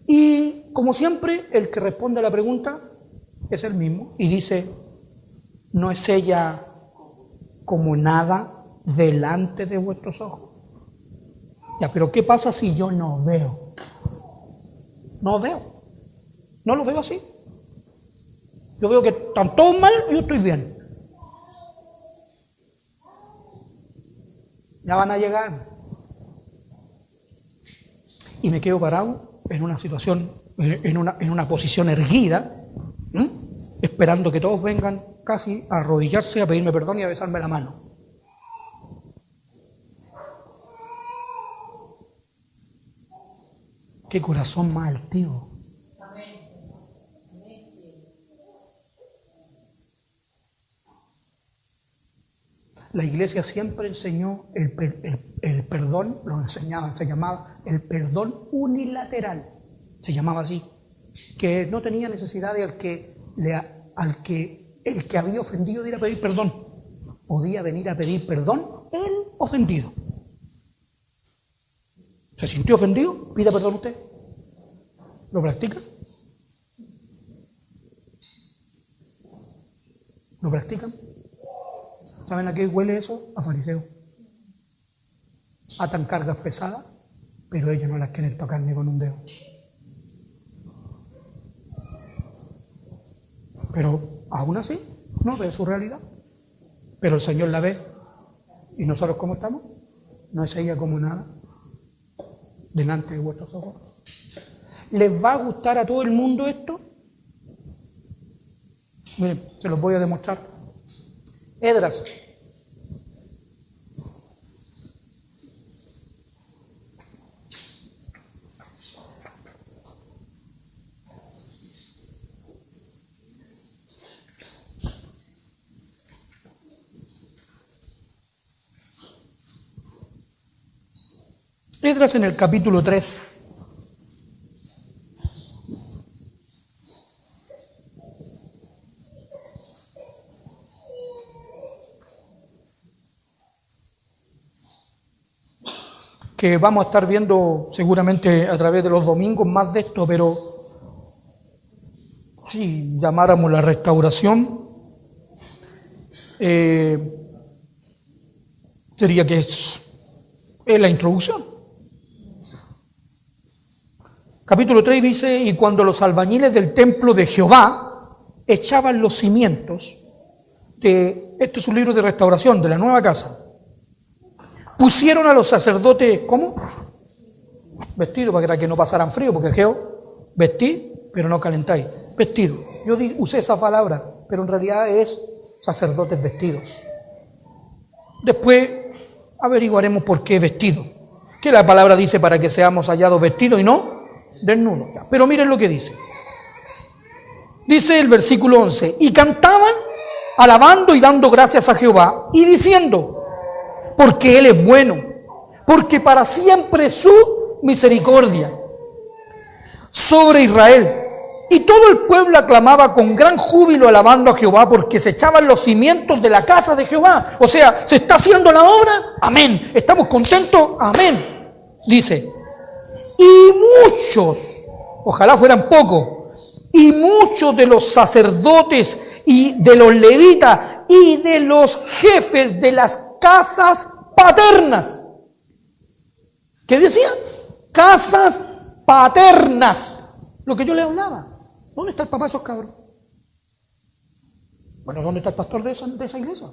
Y como siempre, el que responde a la pregunta es el mismo y dice, ¿no es ella como nada delante de vuestros ojos? Ya, pero ¿qué pasa si yo no veo? No veo. No lo veo así. Yo veo que están todos mal y yo estoy bien. Ya van a llegar. Y me quedo parado en una situación, en una posición erguida, esperando que todos vengan casi a arrodillarse, a pedirme perdón y a besarme la mano. Qué corazón más altivo. La iglesia siempre enseñó el perdón, se llamaba el perdón unilateral, se llamaba así. que no tenía necesidad de el que había ofendido de ir a pedir perdón. Podía venir a pedir perdón el ofendido. ¿Se sintió ofendido? Pida perdón usted. ¿Lo practica? ¿Lo practican? ¿Saben a qué huele eso? A fariseo. Atan cargas pesadas, pero ellos no las quieren tocar ni con un dedo. Pero aún así no ve su realidad. Pero el Señor la ve. ¿Y nosotros cómo estamos? No es ella como nada delante de vuestros ojos. ¿Les va a gustar a todo el mundo esto? Miren, se los voy a demostrar. Esdras. Esdras en el capítulo 3. Que vamos a estar viendo seguramente a través de los domingos más de esto, pero si llamáramos la restauración, sería que es la introducción. Capítulo 3 dice: y cuando los albañiles del templo de Jehová echaban los cimientos este es un libro de restauración de la nueva casa, pusieron a los sacerdotes, ¿cómo? Vestidos para que no pasaran frío, porque Geo, vestir, pero no calentáis. Vestido. Yo usé esa palabra, pero en realidad es sacerdotes vestidos. Después averiguaremos por qué vestido. Que la palabra dice para que seamos hallados vestidos y no desnudos. Pero miren lo que dice. Dice el versículo 11: y cantaban alabando y dando gracias a Jehová y diciendo: porque Él es bueno, porque para siempre es su misericordia sobre Israel. Y todo el pueblo aclamaba con gran júbilo alabando a Jehová, porque se echaban los cimientos de la casa de Jehová. O sea, ¿se está haciendo la obra? Amén. ¿Estamos contentos? Amén. Dice: y muchos, ojalá fueran pocos, y muchos de los sacerdotes y de los levitas y de los jefes de las casas paternas. ¿Qué decía? Casas paternas. Lo que yo le hablaba. ¿Dónde está el papá de esos cabros? Bueno, ¿dónde está el pastor de esa iglesia?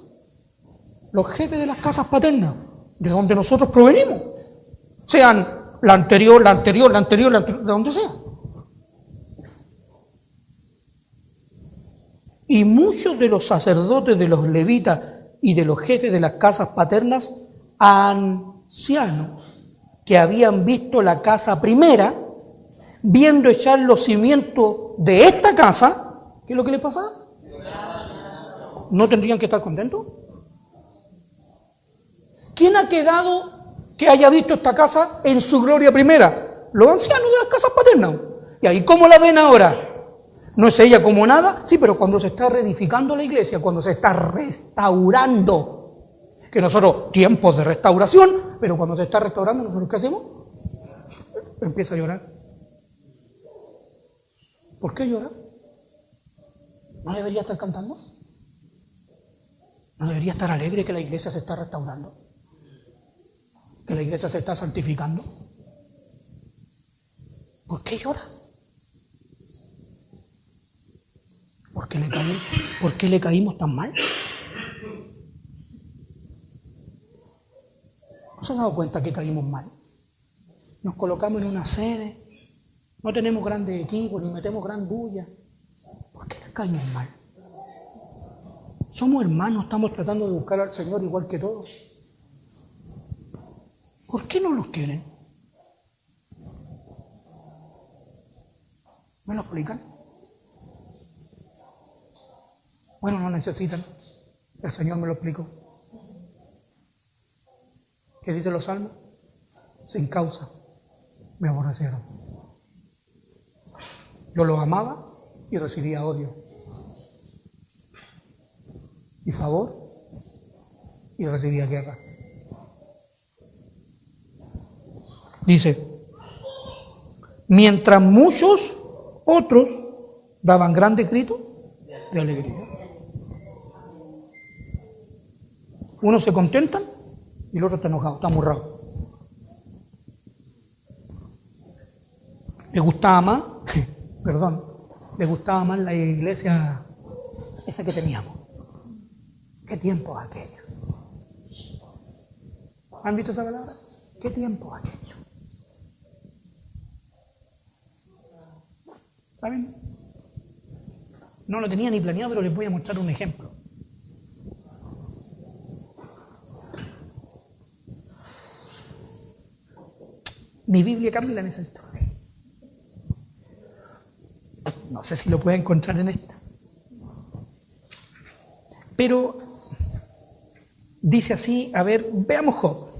Los jefes de las casas paternas, de donde nosotros provenimos. Sean la anterior, de donde sea. Y muchos de los sacerdotes, de los levitas y de los jefes de las casas paternas, ancianos, que habían visto la casa primera, viendo echar los cimientos de esta casa, ¿qué es lo que les pasaba? ¿No tendrían que estar contentos? ¿Quién ha quedado que haya visto esta casa en su gloria primera? Los ancianos de las casas paternas. ¿Y ahí cómo la ven ahora? ¿No es ella como nada? Sí, pero cuando se está reedificando la iglesia, cuando se está restaurando, que nosotros, tiempos de restauración, pero cuando se está restaurando, ¿nosotros qué hacemos? Empieza a llorar. ¿Por qué llora? ¿No debería estar cantando? ¿No debería estar alegre que la iglesia se está restaurando? ¿Que la iglesia se está santificando? ¿Por qué llora? ¿Por qué le caímos tan mal? ¿No se han dado cuenta que caímos mal? Nos colocamos en una sede, no tenemos grandes equipos, ni metemos gran bulla. ¿Por qué le caímos mal? Somos hermanos, estamos tratando de buscar al Señor igual que todos. ¿Por qué no nos quieren? ¿Me lo explican? Bueno, no necesitan. El Señor me lo explicó. ¿Qué dicen los salmos? Sin causa me aborrecieron. Yo los amaba y recibía odio. Y favor y recibía guerra. Dice, mientras muchos otros daban grandes gritos de alegría. Unos se contentan y el otro está enojado, está amurrado. Le gustaba más, le gustaba más la iglesia esa que teníamos. ¿Qué tiempo aquello? ¿Han visto esa palabra? ¿Qué tiempo aquello? ¿Saben? No lo tenía ni planeado, pero les voy a mostrar un ejemplo. Mi Biblia cambia y la necesito. No sé si lo puede encontrar en esta. Pero dice así, a ver, veamos Job.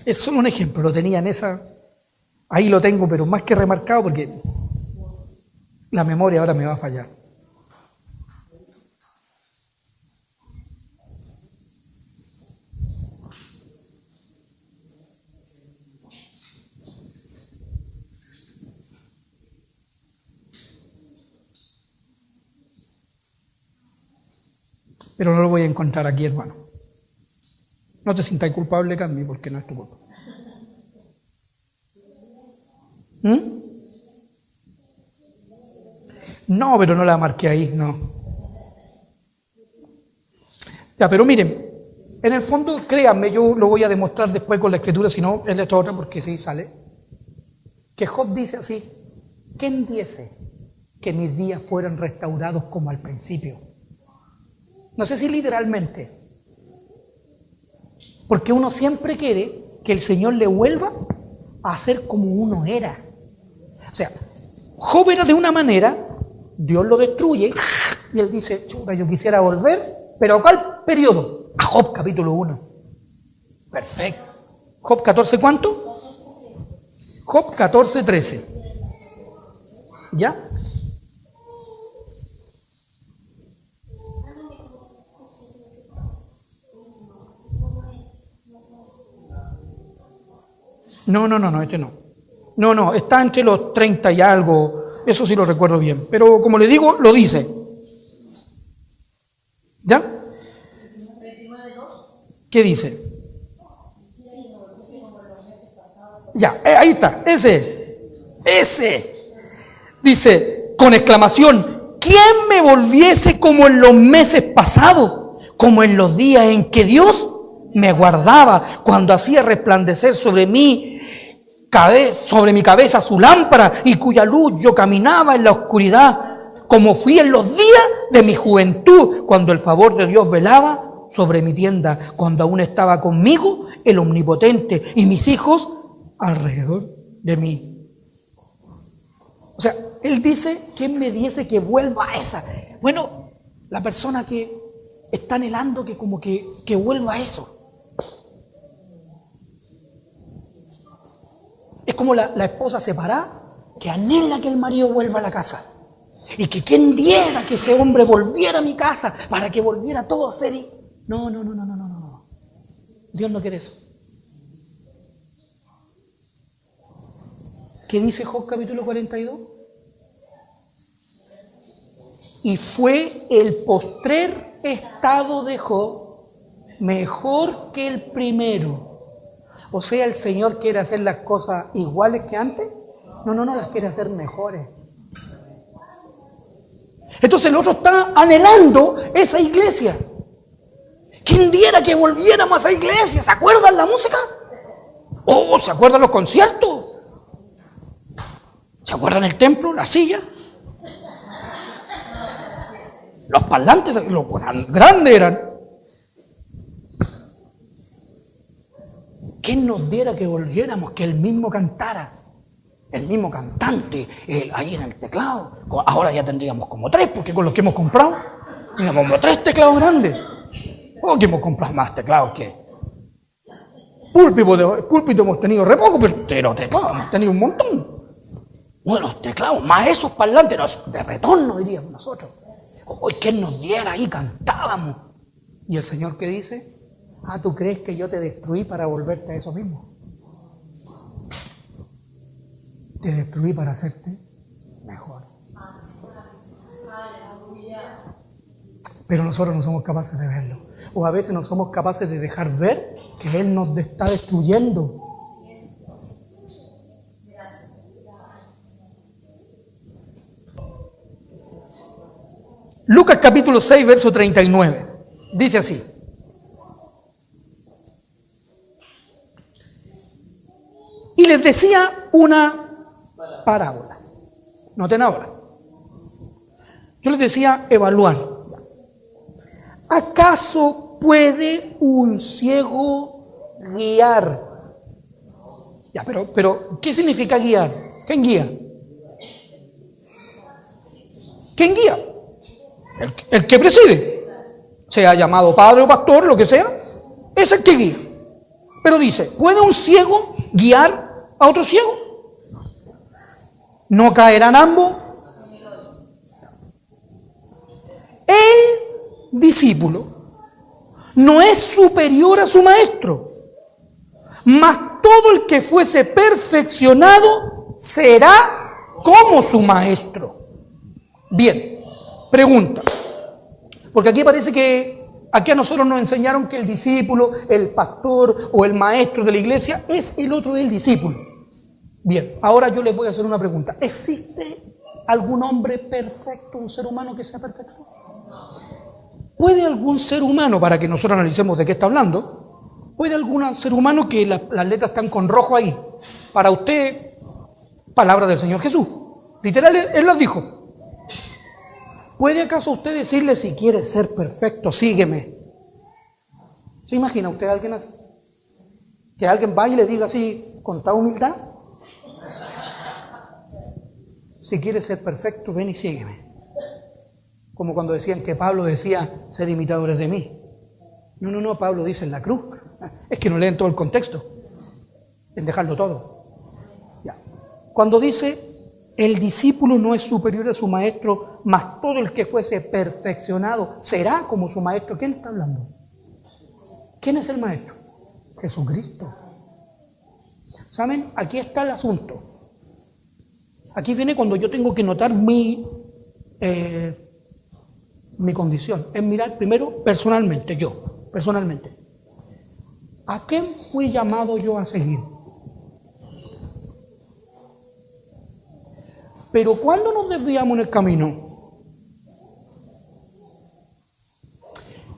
Es solo un ejemplo, lo tenía en esa, ahí lo tengo, pero más que remarcado porque la memoria ahora me va a fallar. Pero no lo voy a encontrar aquí, hermano. No te sientas culpable, Cami, porque no es tu culpa. No, pero no la marqué ahí, no. Ya, pero miren, en el fondo, créanme, yo lo voy a demostrar después con la escritura, si no, es esta otra, porque sí sale. Que Job dice así, ¿quién diese que mis días fueran restaurados como al principio? No sé si literalmente, porque uno siempre quiere que el Señor le vuelva a hacer como uno era. O sea, Job era de una manera, Dios lo destruye y él dice, chuta, yo quisiera volver, pero ¿a cuál periodo? A Job capítulo 1. Perfecto. Job 14, ¿cuánto? Job 14, 13. ¿Ya? No, este no. No, está entre los 30 y algo, eso sí lo recuerdo bien. Pero como le digo, lo dice. ¿Ya? ¿Qué dice? Ya, ahí está, ese. Dice, con exclamación, ¿quién me volviese como en los meses pasados? Como en los días en que Dios me guardaba, cuando hacía resplandecer sobre mi cabeza su lámpara y cuya luz yo caminaba en la oscuridad, como fui en los días de mi juventud, cuando el favor de Dios velaba sobre mi tienda, cuando aún estaba conmigo el Omnipotente y mis hijos alrededor de mí. O sea, él dice, ¿quién me diese que vuelva a esa? Bueno, la persona que está anhelando que como que vuelva a eso. Es como la esposa separada que anhela que el marido vuelva a la casa. Y que quien diera que ese hombre volviera a mi casa para que volviera todo a ser. No. Dios no quiere eso. ¿Qué dice Job capítulo 42? Y fue el postrer estado de Job mejor que el primero. O sea, el Señor quiere hacer las cosas iguales que antes. No, las quiere hacer mejores. Entonces el otro está anhelando esa iglesia. ¿Quién diera que volviéramos a esa iglesia? ¿Se acuerdan la música? ¿O se acuerdan los conciertos? ¿Se acuerdan el templo, la silla? Los parlantes, los grandes eran. ¿Quién nos diera que volviéramos, que él mismo cantara? El mismo cantante, ahí en el teclado. Ahora ya tendríamos como 3, porque con los que hemos comprado, tenemos como 3 teclados grandes. O que hemos comprado más teclados que... Púlpito hemos tenido re poco, pero teclados hemos tenido un montón. Bueno, teclados, más esos parlantes de retorno, diríamos nosotros. Hoy que nos diera ahí, cantábamos. ¿Y el Señor qué dice? ¿Tú crees que yo te destruí para volverte a eso mismo? Te destruí para hacerte mejor. Pero nosotros no somos capaces de verlo. O a veces no somos capaces de dejar ver que Él nos está destruyendo. Lucas capítulo 6, verso 39. Dice así. Y les decía una parábola. Noten ahora. Yo les decía evaluar. ¿Acaso puede un ciego guiar? Ya, pero ¿qué significa guiar? ¿Quién guía? ¿Quién guía? El que preside, sea llamado padre o pastor, lo que sea, es el que guía. Pero dice, ¿puede un ciego guiar a otro ciego? ¿No caerán ambos? El discípulo no es superior a su maestro, mas todo el que fuese perfeccionado será como su maestro. Bien, pregunta, porque aquí parece que aquí a nosotros nos enseñaron que el discípulo, el pastor o el maestro de la iglesia es el otro del discípulo. Bien, ahora yo les voy a hacer una pregunta. ¿Existe algún hombre perfecto, un ser humano que sea perfecto? ¿Puede algún ser humano, para que nosotros analicemos de qué está hablando, puede algún ser humano que las letras están con rojo ahí? Para usted, palabra del Señor Jesús. Literal, Él las dijo. ¿Puede acaso usted decirle, si quiere ser perfecto, sígueme? ¿Se imagina usted a alguien así? Que alguien vaya y le diga así, con toda humildad. Si quiere ser perfecto, ven y sígueme. Como cuando decían que Pablo decía, sed imitadores de mí. No, Pablo dice en la cruz. Es que no leen todo el contexto. En dejarlo todo. Ya. Cuando dice, el discípulo no es superior a su maestro, mas todo el que fuese perfeccionado será como su maestro. ¿Quién está hablando? ¿Quién es el maestro? Jesucristo. ¿Saben? Aquí está el asunto. Aquí viene cuando yo tengo que notar mi condición. Es mirar primero personalmente, personalmente. ¿A quién fui llamado yo a seguir? Pero ¿cuándo nos desviamos en el camino?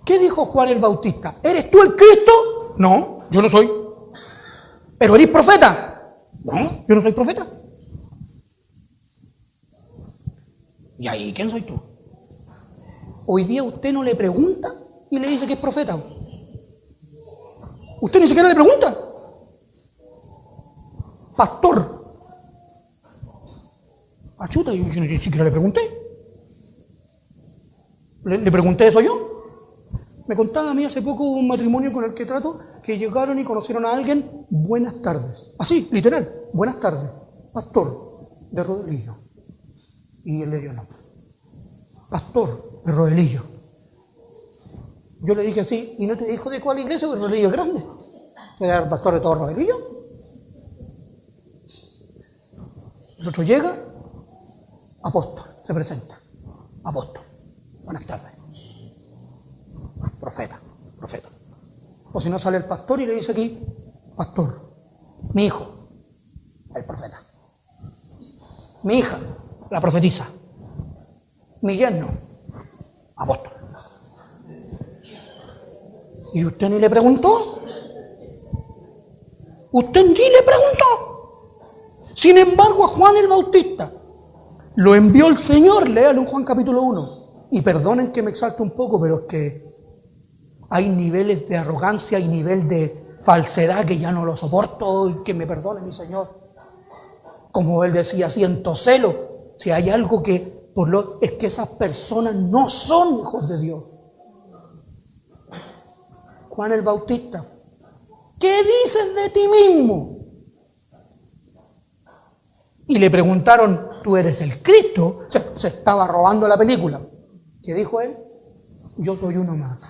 ¿Qué dijo Juan el Bautista? ¿Eres tú el Cristo? No, yo no soy. ¿Pero eres profeta? No, yo no soy profeta. ¿Y ahí quién soy tú? Hoy día usted no le pregunta y le dice que es profeta. Usted ni siquiera le pregunta. Pastor. Chuta, yo ni siquiera le pregunté. ¿Le pregunté eso yo? Me contaba a mí hace poco un matrimonio con el que trato, que llegaron y conocieron a alguien, buenas tardes. Así, literal, buenas tardes. Pastor de Rodelillo. Y él le dio nombre. Pastor de Rodelillo. Yo le dije así, ¿y no te dijo de cuál iglesia? Porque Rodelillo es grande. Era el pastor de todo Rodelillo. El otro llega, apóstol, se presenta. Apóstol, buenas tardes. Profeta. O si no, sale el pastor y le dice aquí, pastor, mi hijo, el profeta. Mi hija, la profetisa. Mi yerno, apóstol. ¿Y usted ni le preguntó? Usted ni le preguntó. Sin embargo, a Juan el Bautista lo envió el Señor. Léalo en Juan capítulo 1. Y perdonen que me exalte un poco, pero es que hay niveles de arrogancia y nivel de falsedad que ya no lo soporto, y que me perdone mi Señor. Como él decía, siento celo. Si hay algo que es que esas personas no son hijos de Dios. Juan el Bautista ¿qué dices de ti mismo? Y le preguntaron, ¿tú eres el Cristo? O sea, se estaba robando la película. ¿Qué dijo él? Yo soy uno más.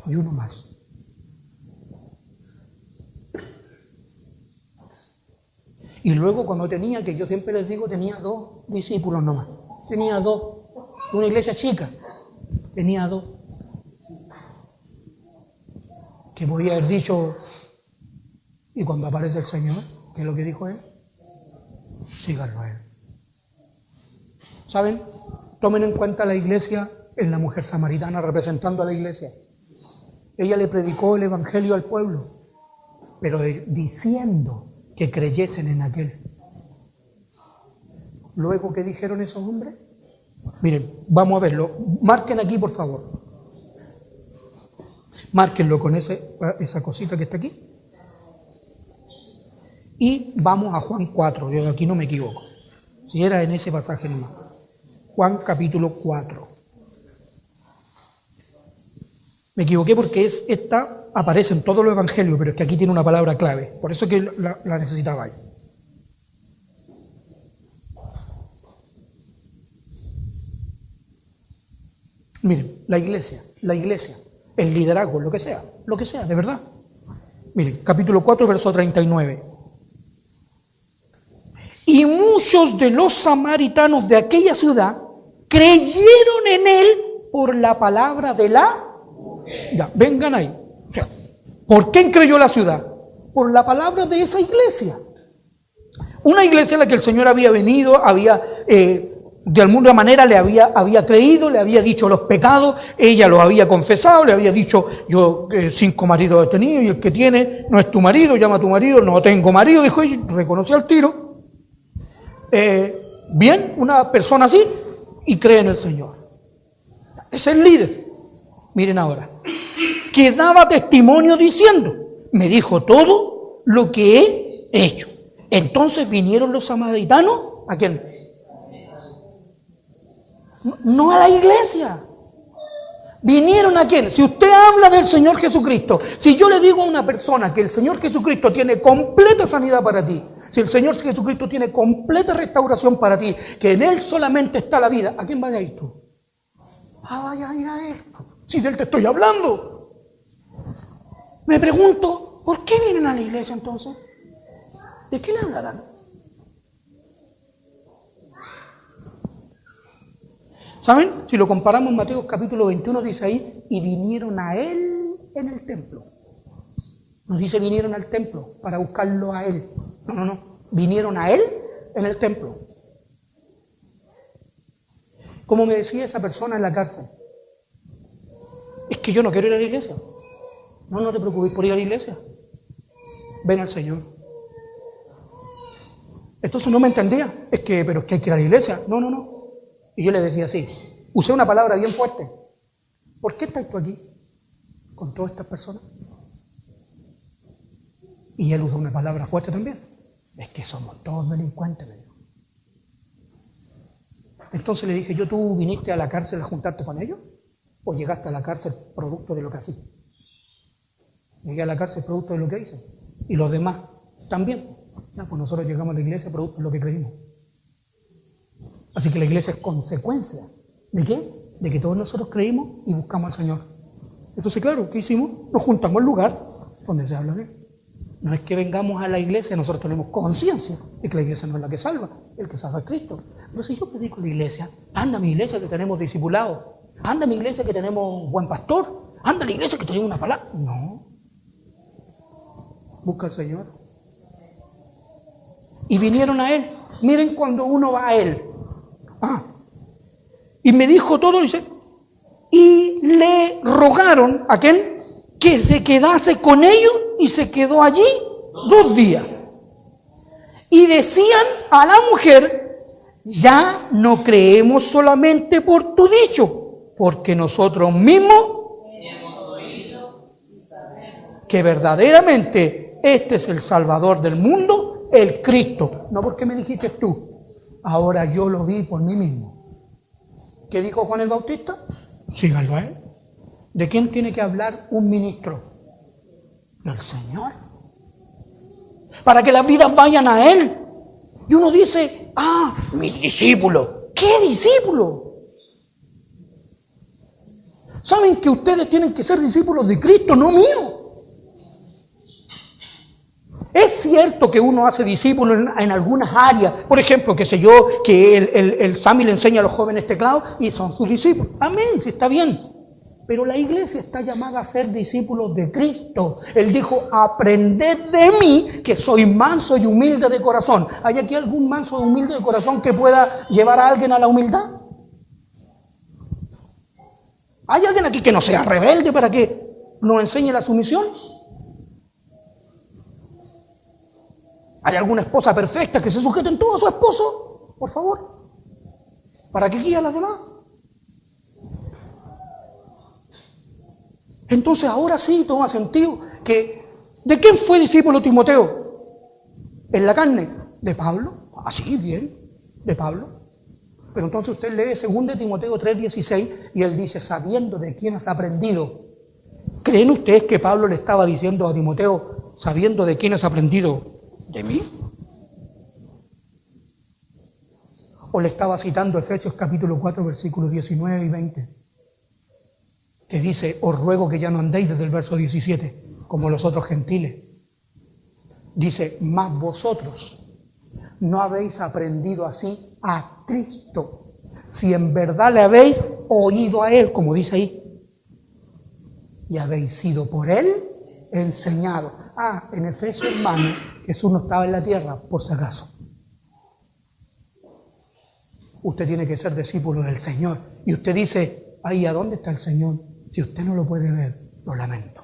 Soy uno más. Y luego cuando tenía, que yo siempre les digo, tenía 2 discípulos nomás. Tenía 2. Una iglesia chica. Tenía 2. Que podía haber dicho, y cuando aparece el Señor, ¿qué es lo que dijo él? Síganlo a él. ¿Saben? Tomen en cuenta la iglesia en la mujer samaritana representando a la iglesia. Ella le predicó el evangelio al pueblo, pero diciendo que creyesen en aquel. Luego, ¿qué dijeron esos hombres? Miren, vamos a verlo. Marquen aquí, por favor. Márquenlo con esa cosita que está aquí. Y vamos a Juan 4, yo aquí no me equivoco. Si era en ese pasaje nomás. Juan capítulo 4. Me equivoqué porque esta aparece en todos los evangelios, pero es que aquí tiene una palabra clave. Por eso que la necesitaba yo. Miren, la iglesia, el liderazgo, lo que sea, de verdad. Miren, capítulo 4, verso 39. Y muchos de los samaritanos de aquella ciudad creyeron en él por la palabra de la mujer. Ya, vengan ahí. O sea, ¿por quién creyó la ciudad? Por la palabra de esa iglesia. Una iglesia en la que el Señor había venido, de alguna manera le había creído, le había dicho los pecados, ella los había confesado, le había dicho, yo 5 maridos he tenido y el que tiene no es tu marido, llama a tu marido, no tengo marido, dijo, y reconoció al tiro. Bien, una persona así y cree en el Señor. Es el líder. Miren ahora, que daba testimonio diciendo, me dijo todo lo que he hecho. Entonces vinieron los samaritanos, ¿a quién? No a la iglesia. ¿Vinieron a quién? Si usted habla del Señor Jesucristo, si yo le digo a una persona que el Señor Jesucristo tiene completa sanidad para ti, si el Señor Jesucristo tiene completa restauración para ti, que en Él solamente está la vida, ¿a quién vaya a ir tú? Vaya a ir a Él. Si de Él te estoy hablando. Me pregunto, ¿por qué vienen a la iglesia entonces? ¿De qué le hablarán? ¿Saben? Si lo comparamos en Mateo capítulo 21, dice ahí, y vinieron a Él en el templo. No dice vinieron al templo para buscarlo a Él. No. Vinieron a Él en el templo. Como me decía esa persona en la cárcel, es que yo no quiero ir a la iglesia. No te preocupes por ir a la iglesia. Ven al Señor. Entonces no me entendía. Pero es que hay que ir a la iglesia. No. Y yo le decía así, usé una palabra bien fuerte. ¿Por qué estás tú aquí con todas estas personas? Y él usó una palabra fuerte también. Es que somos todos delincuentes, me dijo. Entonces le dije, ¿tú viniste a la cárcel a juntarte con ellos? ¿O llegaste a la cárcel producto de lo que hacía? Llegué a la cárcel producto de lo que hice. Y los demás también. Ya, pues nosotros llegamos a la iglesia producto de lo que creímos. Así que la iglesia es consecuencia. ¿De qué? De que todos nosotros creímos y buscamos al Señor. Entonces, claro, ¿qué hicimos? Nos juntamos al lugar donde se habla de Él. No es que vengamos a la iglesia, nosotros tenemos conciencia de que la iglesia no es la que salva, el que salva es Cristo. Pero si yo predico en la iglesia, anda a mi iglesia que tenemos discipulados, anda a mi iglesia que tenemos un buen pastor, anda a la iglesia que tenemos una palabra. No. Busca al Señor. Y vinieron a Él. Miren cuando uno va a Él. Y me dijo todo, dice, y le rogaron a quién que se quedase con ellos y se quedó allí 2 días. Y decían a la mujer, ya no creemos solamente por tu dicho, porque nosotros mismos hemos oído y sabemos que verdaderamente este es el Salvador del mundo, el Cristo. No porque me dijiste tú, ahora yo lo vi por mí mismo. ¿Qué dijo Juan el Bautista? Síganlo a Él. ¿De quién tiene que hablar un ministro? del Señor. Para que las vidas vayan a Él. Y uno dice, mi discípulo. ¿Qué discípulo? ¿Saben que ustedes tienen que ser discípulos de Cristo, no mío? Es cierto que uno hace discípulos en algunas áreas. Por ejemplo, qué sé yo, que el Sami le enseña a los jóvenes teclado y son sus discípulos. Amén, sí está bien. Pero la iglesia está llamada a ser discípulos de Cristo. Él dijo, aprended de mí, que soy manso y humilde de corazón. ¿Hay aquí algún manso y humilde de corazón que pueda llevar a alguien a la humildad? ¿Hay alguien aquí que no sea rebelde para que nos enseñe la sumisión? ¿Hay alguna esposa perfecta que se sujete en todo a su esposo? Por favor. ¿Para qué guía a las demás? Entonces ahora sí toma sentido que ¿de quién fue discípulo Timoteo? ¿En la carne? ¿De Pablo? Sí, bien, de Pablo. Pero entonces usted lee 2 Timoteo 3:16 y él dice, sabiendo de quién has aprendido. ¿Creen ustedes que Pablo le estaba diciendo a Timoteo, sabiendo de quién has aprendido? ¿De mí? ¿O le estaba citando Efesios capítulo 4, versículos 19 y 20? Que dice, os ruego que ya no andéis desde el verso 17, como los otros gentiles. Dice, mas vosotros no habéis aprendido así a Cristo, si en verdad le habéis oído a Él, como dice ahí, y habéis sido por Él enseñado. En Efesios, hermano, Jesús no estaba en la tierra, por si acaso. Usted tiene que ser discípulo del Señor. Y usted dice, ¿a dónde está el Señor? Si usted no lo puede ver, lo lamento.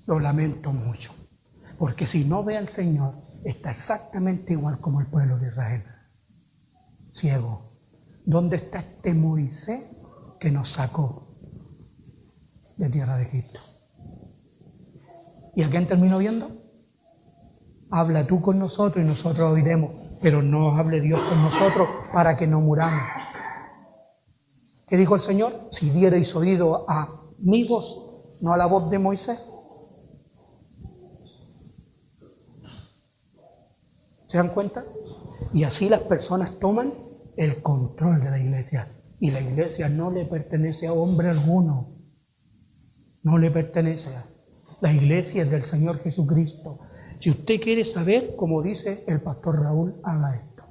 Lo lamento mucho. Porque si no ve al Señor, está exactamente igual como el pueblo de Israel. Ciego. ¿Dónde está este Moisés que nos sacó de tierra de Egipto? ¿Y a quién terminó viendo? Habla tú con nosotros y nosotros oiremos, pero no hable Dios con nosotros para que no muramos. ¿Qué dijo el Señor? Si dierais oído a mi voz, no a la voz de Moisés. ¿Se dan cuenta? Y así las personas toman el control de la iglesia. Y la iglesia no le pertenece a hombre alguno. No le pertenece. La iglesia es del Señor Jesucristo. Si usted quiere saber, como dice el pastor Raúl, haga esto.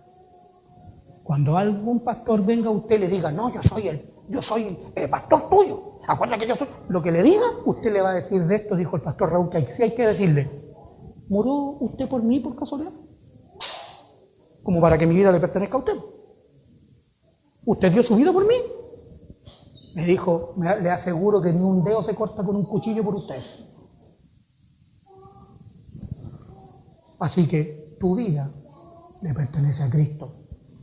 Cuando algún pastor venga a usted y le diga, no, yo soy el pastor tuyo. Acuérdate que yo soy. Lo que le diga, usted le va a decir de esto, dijo el pastor Raúl, que sí hay que decirle, ¿murió usted por mí por casualidad? Como para que mi vida le pertenezca a usted. ¿Usted dio su vida por mí? Me dijo, le aseguro que ni un dedo se corta con un cuchillo por usted. Así que tu vida le pertenece a Cristo.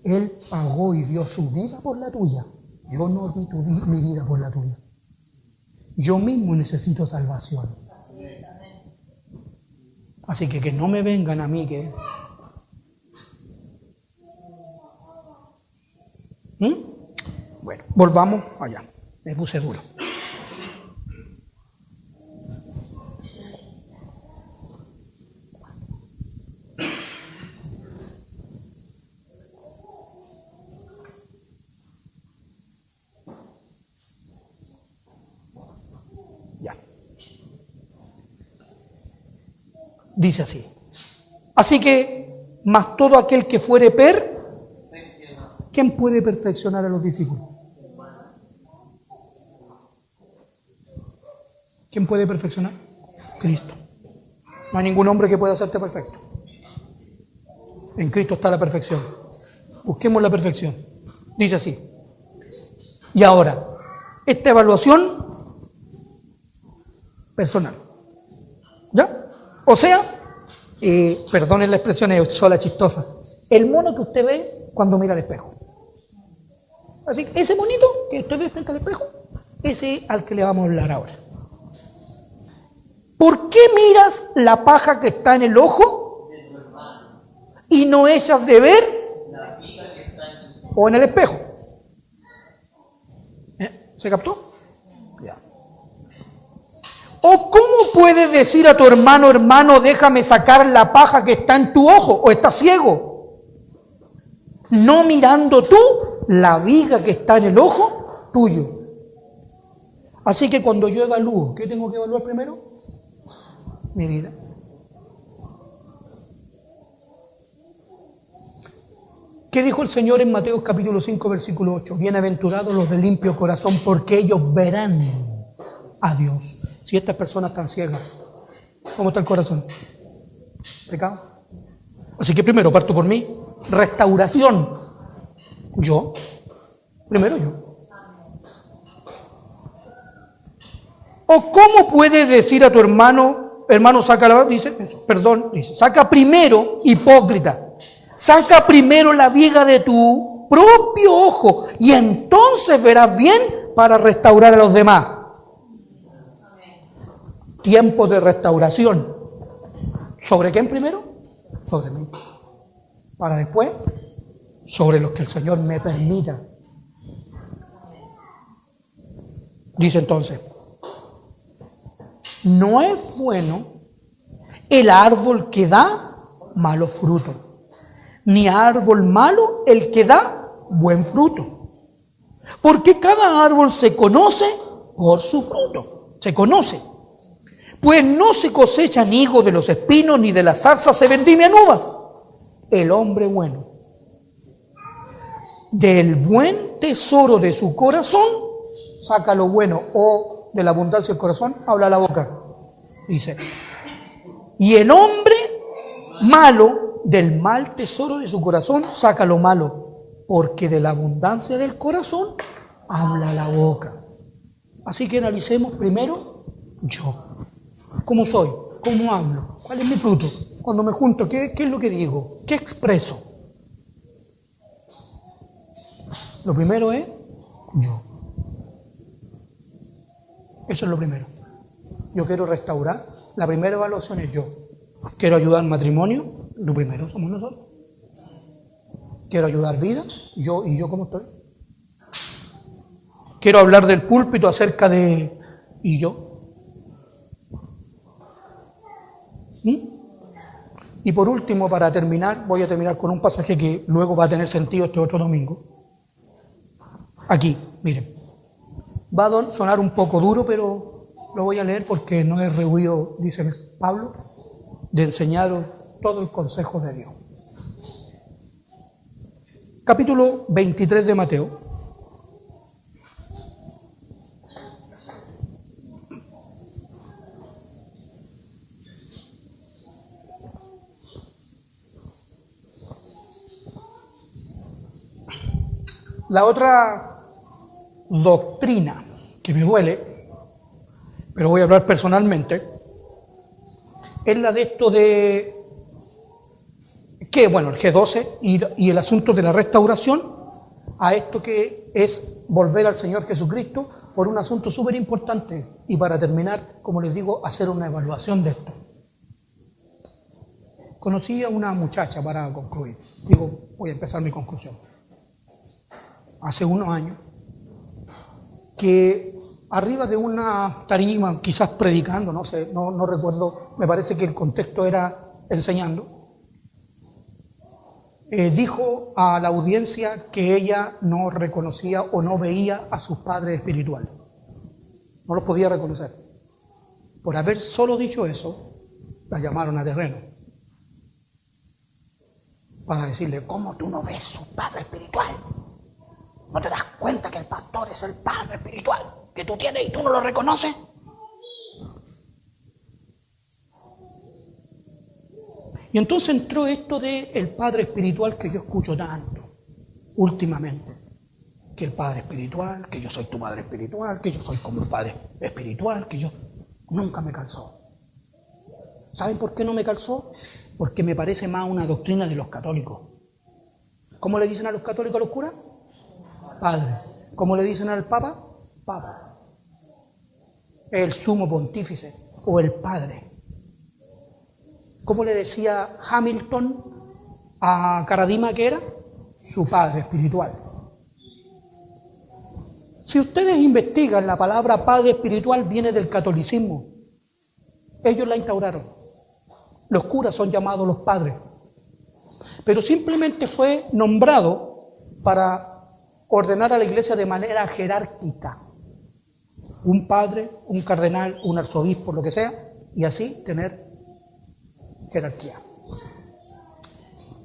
Él pagó y dio su vida por la tuya. Yo no di mi vida por la tuya. Yo mismo necesito salvación. Así que no me vengan a mí que... Bueno, volvamos allá. Me puse duro. Ya. Dice así. Así que, mas todo aquel que fuere ¿quién puede perfeccionar a los discípulos? ¿Quién puede perfeccionar? Cristo. No hay ningún hombre que pueda hacerte perfecto. En Cristo está la perfección. Busquemos la perfección. Dice así. Y ahora, esta evaluación personal. ¿Ya? O sea, perdonen la expresión, es sola chistosa. El mono que usted ve cuando mira al espejo. Así que ese monito que usted ve frente al espejo, ese es al que le vamos a hablar ahora. ¿Por qué miras la paja que está en el ojo y no echas de ver o en el espejo? ¿Se captó? Ya. ¿O cómo puedes decir a tu hermano, hermano, déjame sacar la paja que está en tu ojo, o estás ciego? No mirando tú la viga que está en el ojo tuyo. Así que cuando yo evalúo, ¿qué tengo que evaluar primero? Mi vida. ¿Qué dijo el Señor en Mateo capítulo 5, versículo 8? Bienaventurados los de limpio corazón, porque ellos verán a Dios. Si estas personas están ciegas, ¿cómo está el corazón? Pecado. Así que primero parto por mí. Restauración. Yo. Primero yo. ¿O cómo puedes decir a tu hermano, hermano, saca la, dice, saca primero, hipócrita, saca primero la viga de tu propio ojo y entonces verás bien para restaurar a los demás. Tiempo de restauración. ¿Sobre quién primero? Sobre mí. Para después, sobre los que el Señor me permita. Dice entonces, no es bueno el árbol que da malos frutos, ni árbol malo el que da buen fruto. Porque cada árbol se conoce por su fruto. Se conoce. Pues no se cosechan higos de los espinos, ni de las zarzas se vendimian uvas. El hombre bueno, del buen tesoro de su corazón, saca lo bueno, o de la abundancia del corazón, habla la boca. Dice, y el hombre malo, del mal tesoro de su corazón, saca lo malo, porque de la abundancia del corazón, habla la boca. Así que analicemos primero yo. ¿Cómo soy? ¿Cómo hablo? ¿Cuál es mi fruto? Cuando me junto, ¿qué es lo que digo? ¿Qué expreso? Lo primero es yo. Eso es lo primero. Yo quiero restaurar. La primera evaluación es yo. Quiero ayudar al matrimonio. Lo primero somos nosotros. Quiero ayudar vida. Yo y yo cómo estoy. Quiero hablar del púlpito acerca de... ¿Y yo? Y por último, para terminar, voy a terminar con un pasaje que luego va a tener sentido este otro domingo. Aquí, miren. Va a sonar un poco duro, pero lo voy a leer porque no he rehuido, dice Pablo, de enseñaros todo el consejo de Dios. Capítulo 23 de Mateo. La otra doctrina que me duele, pero voy a hablar personalmente, es la de esto de que, bueno, el G12 y el asunto de la restauración, a esto que es volver al Señor Jesucristo por un asunto súper importante. Y para terminar, como les digo, hacer una evaluación de esto. Conocí a una muchacha, para concluir, voy a empezar mi conclusión. Hace unos años, que arriba de una tarima, quizás predicando, no sé, no recuerdo, me parece que el contexto era enseñando, dijo a la audiencia que ella no reconocía o no veía a sus padres espirituales. No los podía reconocer. Por haber solo dicho eso, la llamaron a terreno para decirle, ¿cómo tú no ves su padre espiritual? ¿No te das cuenta que el pastor es el padre espiritual que tú tienes y tú no lo reconoces? Y entonces entró esto de el padre espiritual que yo escucho tanto últimamente. Que el padre espiritual, que yo soy tu padre espiritual, que yo soy como un padre espiritual, que yo... Nunca me calzó. ¿Saben por qué no me calzó? Porque me parece más una doctrina de los católicos. ¿Cómo le dicen a los católicos a los curas? Padre. ¿Cómo le dicen al Papa? Papa. El sumo pontífice o el padre. ¿Cómo le decía Hamilton a Caradima que era? Su padre espiritual. Si ustedes investigan, la palabra padre espiritual viene del catolicismo. Ellos la instauraron. Los curas son llamados los padres. Pero simplemente fue nombrado para ordenar a la iglesia de manera jerárquica. Un padre, un cardenal, un arzobispo, lo que sea, y así tener jerarquía.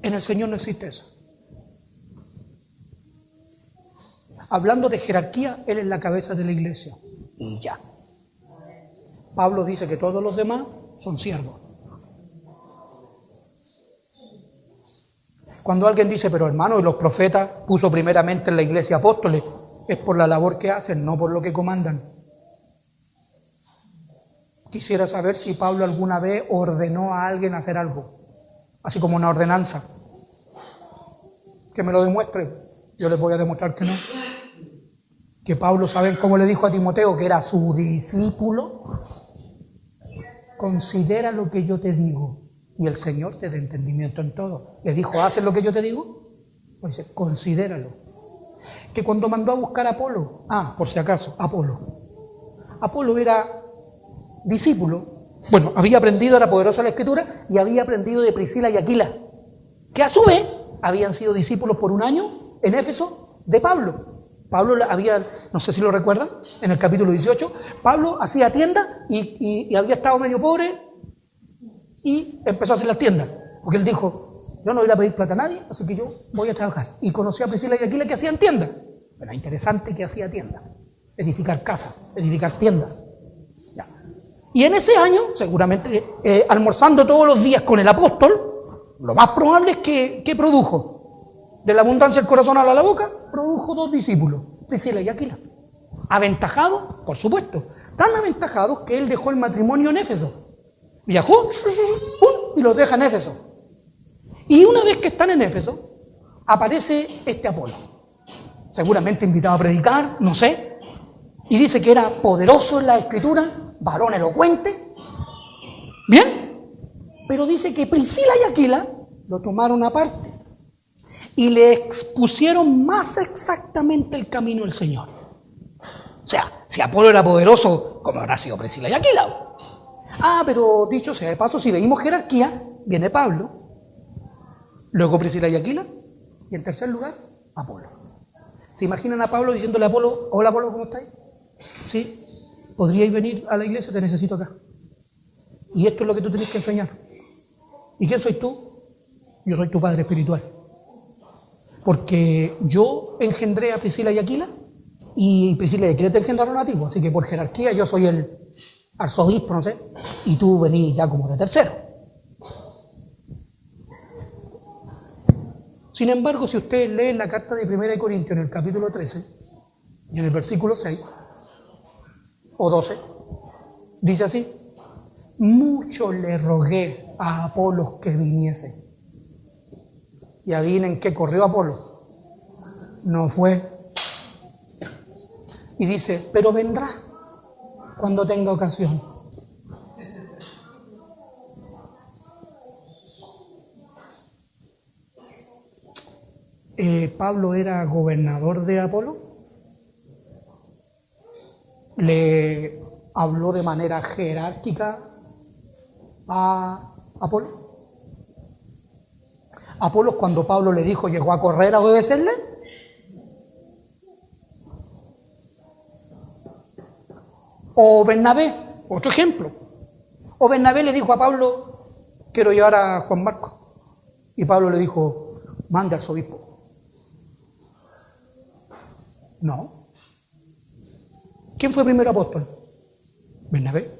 En el Señor no existe eso. Hablando de jerarquía, Él es la cabeza de la iglesia. Y ya. Pablo dice que todos los demás son siervos. Cuando alguien dice, pero hermano, y los profetas puso primeramente en la iglesia apóstoles, es por la labor que hacen, no por lo que comandan. Quisiera saber si Pablo alguna vez ordenó a alguien a hacer algo, así como una ordenanza. Que me lo demuestre, yo les voy a demostrar que no. Que Pablo, ¿saben cómo le dijo a Timoteo, que era su discípulo? Considera lo que yo te digo y el Señor te dé entendimiento en todo. Le dijo, ¿haces lo que yo te digo? Pues dice, considéralo. Que cuando mandó a buscar a Apolo, por si acaso, Apolo era discípulo, bueno, había aprendido, era poderosa la Escritura, y había aprendido de Priscila y Aquila, que a su vez habían sido discípulos por un año en Éfeso de Pablo. Pablo había, no sé si lo recuerdan, en el capítulo 18, Pablo hacía tiendas y había estado medio pobre y empezó a hacer las tiendas, porque él dijo, yo no voy a pedir plata a nadie, así que yo voy a trabajar. Y conocí a Priscila y Aquila que hacían tiendas. Era interesante que hacía tiendas, edificar casas, edificar tiendas. Ya. Y en ese año, seguramente, almorzando todos los días con el apóstol, lo más probable es que produjo. De la abundancia del corazón a la boca, produjo 2 discípulos, Priscila y Aquila. Aventajados, por supuesto, tan aventajados que él dejó el matrimonio en Éfeso. Viajó y los deja en Éfeso. Y una vez que están en Éfeso, aparece este Apolo. Seguramente invitado a predicar, no sé. Y dice que era poderoso en la Escritura, varón elocuente. ¿Bien? Pero dice que Priscila y Aquila lo tomaron aparte y le expusieron más exactamente el camino del Señor. O sea, si Apolo era poderoso, ¿cómo habrá sido Priscila y Aquila? Pero dicho sea de paso, si veíamos jerarquía, viene Pablo, luego Priscila y Aquila, y en tercer lugar, Apolo. ¿Se imaginan a Pablo diciéndole a Apolo, hola Apolo, ¿cómo estáis? Sí, podríais venir a la iglesia, te necesito acá. Y esto es lo que tú tenés que enseñar. ¿Y quién soy tú? Yo soy tu padre espiritual. Porque yo engendré a Priscila y Aquila, y Priscila y Aquila te engendraron a ti, así que por jerarquía yo soy el arzobispo, no sé, y tú venís ya como de tercero. Sin embargo, si ustedes leen la carta de 1 Corintios en el capítulo 13 y en el versículo 6 o 12, dice así, mucho le rogué a Apolos que viniese. Y adivinen qué corrió Apolo. No fue. Y dice, pero vendrá cuando tenga ocasión. Pablo era gobernador de Apolo. Le habló de manera jerárquica a Apolo. Apolo, cuando Pablo le dijo, llegó a correr a obedecerle. O Bernabé, otro ejemplo. O Bernabé le dijo a Pablo, quiero llevar a Juan Marcos. Y Pablo le dijo, mande al arzobispo. No. ¿Quién fue el primer apóstol? Bernabé.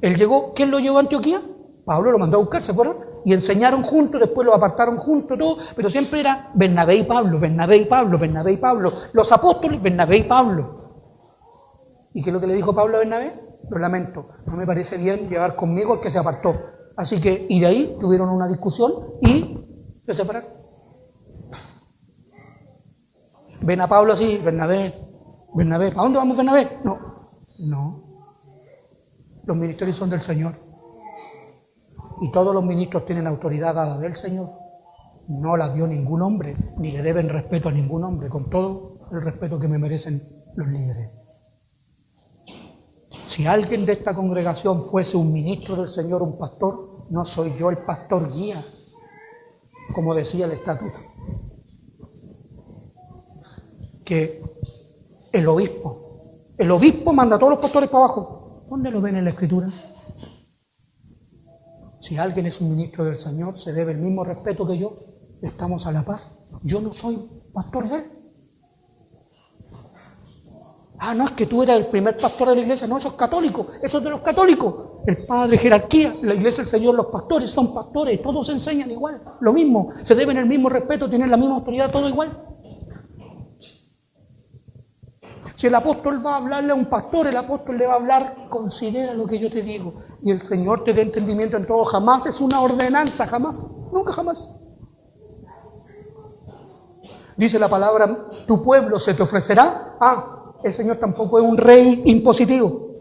Él llegó, ¿quién lo llevó a Antioquía? Pablo lo mandó a buscar, ¿se acuerdan? Y enseñaron juntos, después lo apartaron juntos, todo, pero siempre era Bernabé y Pablo, Bernabé y Pablo, Bernabé y Pablo. Los apóstoles, Bernabé y Pablo. ¿Y qué es lo que le dijo Pablo a Bernabé? Lo lamento, no me parece bien llevar conmigo al que se apartó. Así que, y de ahí tuvieron una discusión y se separaron. Ven a Pablo así, Bernabé, ¿a dónde vamos, Bernabé? No. Los ministerios son del Señor. Y todos los ministros tienen autoridad dada del Señor. No la dio ningún hombre, ni le deben respeto a ningún hombre, con todo el respeto que me merecen los líderes. si alguien de esta congregación fuese un ministro del Señor, un pastor, no soy yo el pastor guía, como decía el estatuto. Que el obispo manda a todos los pastores para abajo. ¿Dónde lo ven en la Escritura? Si alguien es un ministro del Señor, se debe el mismo respeto que yo. Estamos a la paz. Yo no soy pastor de él. Ah, no, es que tú eras el primer pastor de la iglesia. No, eso es católico. Eso es de los católicos. El padre, jerarquía. La iglesia del Señor, los pastores son pastores. Todos se enseñan igual. Lo mismo. Se deben el mismo respeto, tienen la misma autoridad, todo igual. Si el apóstol va a hablarle a un pastor, el apóstol le va a hablar, considera lo que yo te digo. Y el Señor te dé entendimiento en todo. Jamás es una ordenanza, jamás. Nunca jamás. Dice la palabra, tu pueblo se te ofrecerá. El Señor tampoco es un rey impositivo.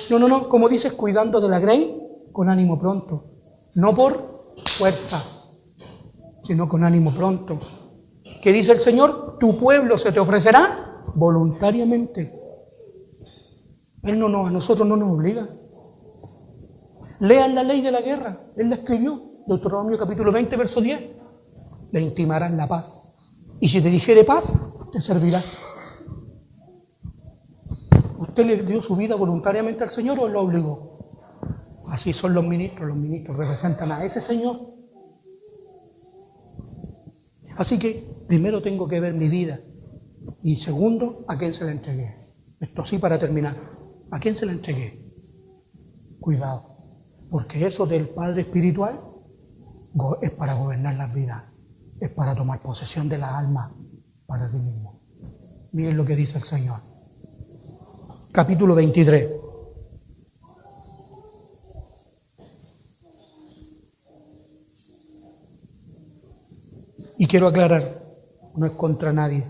No, como dices, cuidando de la grey, con ánimo pronto. No por fuerza, sino con ánimo pronto. ¿Qué dice el Señor? Tu pueblo se te ofrecerá voluntariamente. Él a nosotros no nos obliga. Lean la ley de la guerra. Él la escribió. Deuteronomio capítulo 20, verso 10. Le intimarán la paz. Y si te dijere paz, te servirá. ¿Usted le dio su vida voluntariamente al Señor o lo obligó? Así son los ministros. Los ministros representan a ese Señor. Así que primero tengo que ver mi vida. Y segundo, ¿a quién se la entregué? Esto sí para terminar. ¿A quién se la entregué? Cuidado. Porque eso del Padre Espiritual es para gobernar las vidas. Es para tomar posesión de la alma para sí mismo. Miren lo que dice el Señor. Capítulo 23. Y quiero aclarar, no es contra nadie.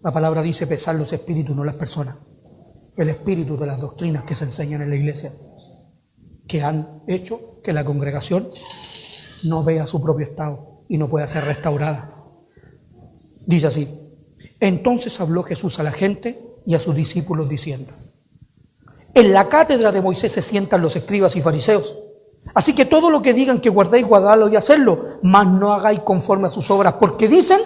La palabra dice pesar los espíritus, no las personas. El espíritu de las doctrinas que se enseñan en la iglesia, que han hecho que la congregación no vea su propio estado y no pueda ser restaurada. Dice así: entonces habló Jesús a la gente y a sus discípulos diciendo: en la cátedra de Moisés se sientan los escribas y fariseos. Así que todo lo que digan que guardéis, guardadlo y hacedlo, mas no hagáis conforme a sus obras, porque dicen,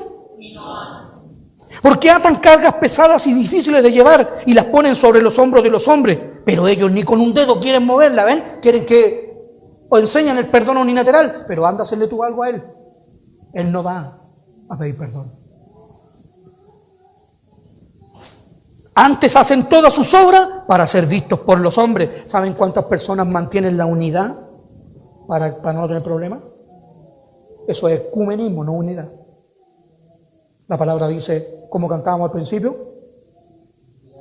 porque atan cargas pesadas y difíciles de llevar y las ponen sobre los hombros de los hombres, pero ellos ni con un dedo quieren moverla, ¿ven? Quieren que o enseñan el perdón unilateral, pero anda a hacerle tú algo a él. Él no va a pedir perdón. Antes hacen todas sus obras para ser vistos por los hombres. ¿Saben cuántas personas mantienen la unidad para no tener problemas? Eso es ecumenismo, no unidad. La palabra dice, como cantábamos al principio,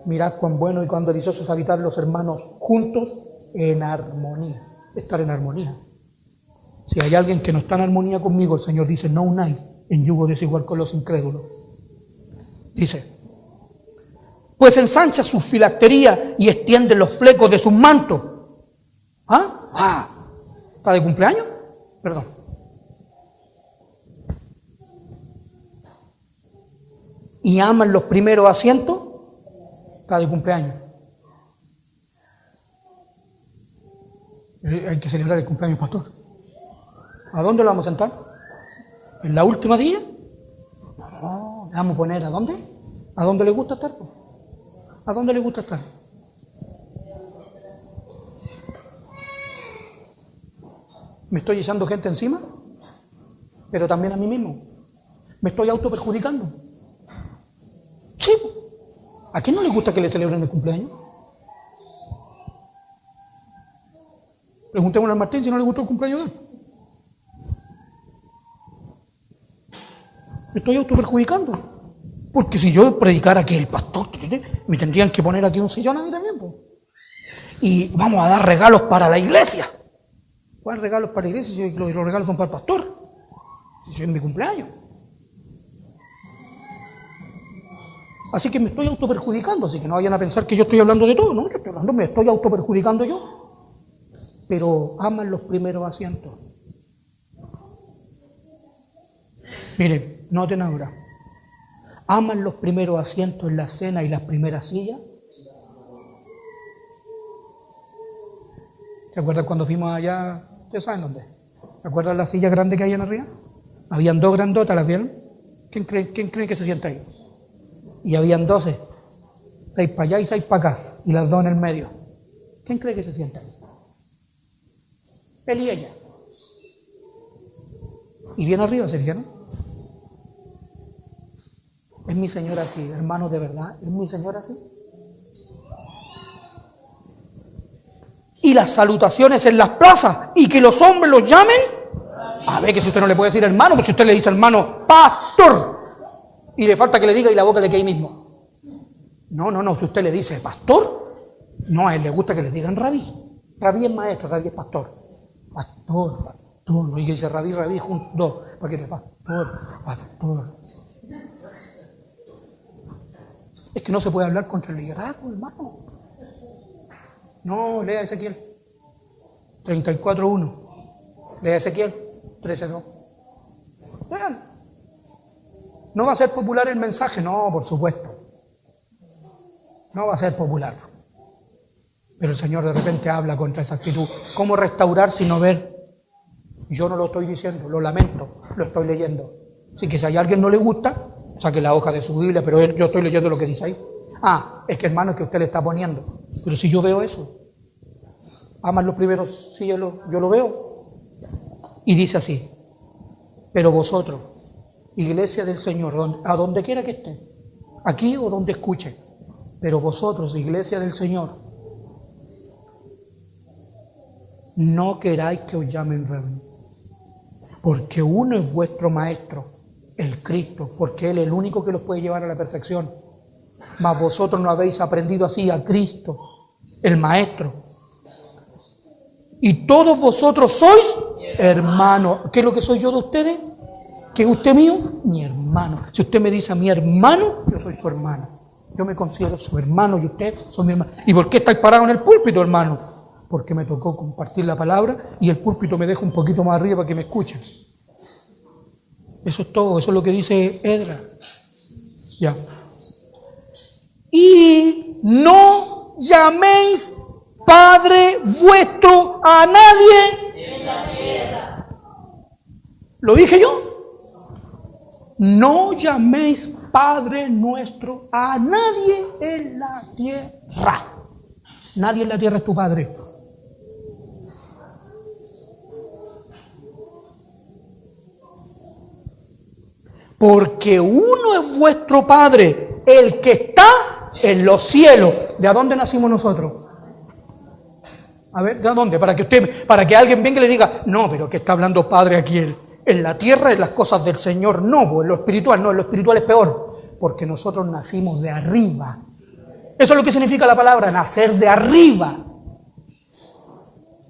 mirad cuán bueno y cuán delicioso es habitar los hermanos juntos en armonía. Estar en armonía. Si hay alguien que no está en armonía conmigo, el Señor dice, no unáis en yugo desigual con los incrédulos. Dice, pues ensancha su filactería y extiende los flecos de sus mantos. ¿Está de cumpleaños? Perdón. Y aman los primeros asientos. Está de cumpleaños. Hay que celebrar el cumpleaños, pastor. ¿A dónde lo vamos a sentar? ¿En la última día? No, le vamos a poner ¿a dónde? ¿A dónde le gusta estar? ¿A dónde le gusta estar? ¿Me estoy echando gente encima? Pero también a mí mismo. ¿Me estoy autoperjudicando? Sí. ¿A quién no le gusta que le celebren el cumpleaños? Preguntémosle a Martín si no le gustó el cumpleaños de él. Me estoy autoperjudicando. Porque si yo predicara que el pastor, me tendrían que poner aquí un sillón a mí también. Pues. Y vamos a dar regalos para la iglesia. ¿Cuáles regalos para la iglesia si los regalos son para el pastor? Si es mi cumpleaños. Así que me estoy autoperjudicando, así que no vayan a pensar que yo estoy hablando de todo. No, yo estoy hablando, me estoy autoperjudicando yo. Pero aman los primeros asientos. Miren, noten ahora. Aman los primeros asientos en la cena y las primeras sillas. ¿Se acuerdan cuando fuimos allá? ¿Ustedes saben dónde? ¿Se acuerdan la silla grande que hay en arriba? Habían dos grandotas, ¿las vieron? ¿Quién cree que se sienta ahí? Y habían 12, 6 para allá y 6 para acá, y las dos en el medio. ¿Quién cree que se sienta ahí? Él y ella. Y bien arriba, ¿se fijaron? ¿Es mi señora así, hermanos, de verdad? ¿Es mi señora así? Y las salutaciones en las plazas, y que los hombres los llamen. A ver, que si usted no le puede decir hermano, pues si usted le dice hermano, pastor, y le falta que le diga y la boca le quede ahí mismo. No, si usted le dice pastor, no, a él le gusta que le digan rabí. Rabí es maestro, rabí es pastor. Pastor, no, y que dice rabí, juntos, para que le pastor. Es que no se puede hablar contra el liderazgo, hermano. No, lea Ezequiel 34:1. Lea Ezequiel 13:2. Vean. ¿No va a ser popular el mensaje? No, por supuesto. No va a ser popular. Pero el Señor de repente habla contra esa actitud. ¿Cómo restaurar si no ver? Yo no lo estoy diciendo, lo lamento, lo estoy leyendo. Así que si a alguien no le gusta, saque la hoja de su Biblia, pero yo estoy leyendo lo que dice ahí. Es que hermano, es que usted le está poniendo. Pero si yo veo eso, aman los primeros, sí, yo lo veo. Y dice así: pero vosotros, iglesia del Señor, a donde quiera que esté, aquí o donde escuche, pero vosotros, iglesia del Señor, no queráis que os llamen rabí, porque uno es vuestro maestro, el Cristo, porque Él es el único que los puede llevar a la perfección. Mas vosotros no habéis aprendido así a Cristo, el maestro. Y todos vosotros sois hermanos. ¿Qué es lo que soy yo de ustedes? ¿Qué es usted mío? Mi hermano. Si usted me dice a mi hermano, yo soy su hermano. Yo me considero su hermano y usted son mi hermano. ¿Y por qué estáis parados en el púlpito, hermano? Porque me tocó compartir la palabra y el púlpito me deja un poquito más arriba para que me escuchen. Eso es todo, eso es lo que dice Edras. Ya. Y no llaméis Padre vuestro a nadie en la tierra. ¿Lo dije yo? No llaméis Padre nuestro a nadie en la tierra. Nadie en la tierra es tu padre. Porque uno es vuestro Padre, el que está en los cielos. ¿De dónde nacimos nosotros? A ver, ¿de dónde? Para que alguien venga y le diga, no, pero que está hablando Padre aquí en la tierra, en las cosas del Señor. No, pues en lo espiritual no, en lo espiritual es peor. Porque nosotros nacimos de arriba. Eso es lo que significa la palabra, nacer de arriba.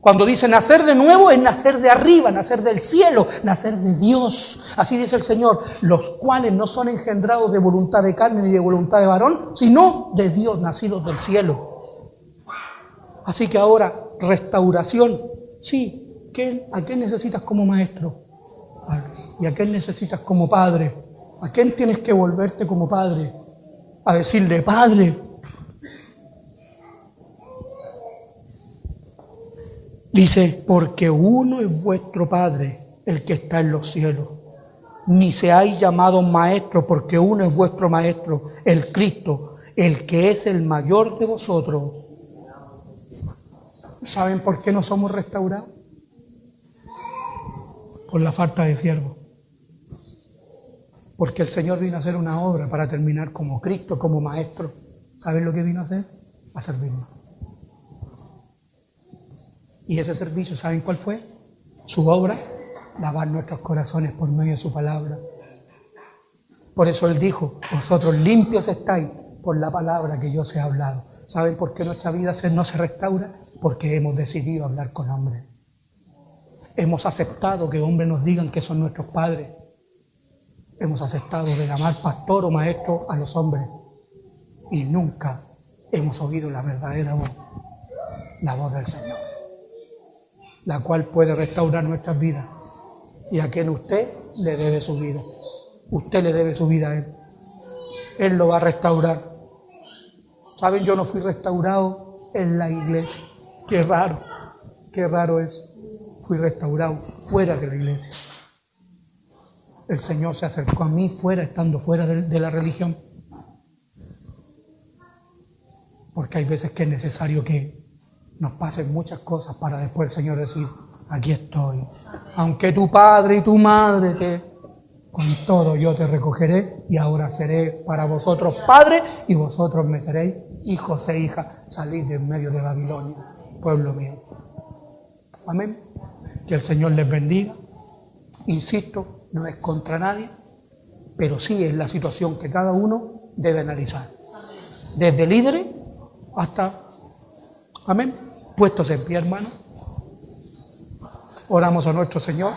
Cuando dice nacer de nuevo, es nacer de arriba, nacer del cielo, nacer de Dios. Así dice el Señor, los cuales no son engendrados de voluntad de carne ni de voluntad de varón, sino de Dios, nacidos del cielo. Así que ahora, restauración. Sí, ¿a qué necesitas como maestro? ¿Y a qué necesitas como padre? ¿A quién tienes que volverte como padre? A decirle, Padre. Dice, porque uno es vuestro Padre, el que está en los cielos. Ni seáis llamados maestros, porque uno es vuestro Maestro, el Cristo, el que es el mayor de vosotros. ¿Saben por qué no somos restaurados? Por la falta de siervos. Porque el Señor vino a hacer una obra para terminar como Cristo, como Maestro. ¿Saben lo que vino a hacer? A servirnos. Y ese servicio, ¿saben cuál fue? Su obra, lavar nuestros corazones por medio de su palabra. Por eso Él dijo, vosotros limpios estáis por la palabra que yo os he hablado. ¿Saben por qué nuestra vida no se restaura? Porque hemos decidido hablar con hombres. Hemos aceptado que hombres nos digan que son nuestros padres. Hemos aceptado de llamar pastor o maestro a los hombres. Y nunca hemos oído la verdadera voz, la voz del Señor, la cual puede restaurar nuestras vidas. Y a quien usted le debe su vida. Usted le debe su vida a Él. Él lo va a restaurar. ¿Saben? Yo no fui restaurado en la iglesia. Qué raro. Qué raro es. Fui restaurado fuera de la iglesia. El Señor se acercó a mí fuera, estando fuera de la religión. Porque hay veces que es necesario que nos pasen muchas cosas para después el Señor decir, aquí estoy. Aunque tu padre y tu madre con todo yo te recogeré y ahora seré para vosotros padre y vosotros me seréis hijos e hijas. Salid de en medio de Babilonia, pueblo mío. Amén. Que el Señor les bendiga. Insisto, no es contra nadie, pero sí es la situación que cada uno debe analizar. Desde líderes hasta, amén, puestos en pie, hermano. Oramos a nuestro Señor.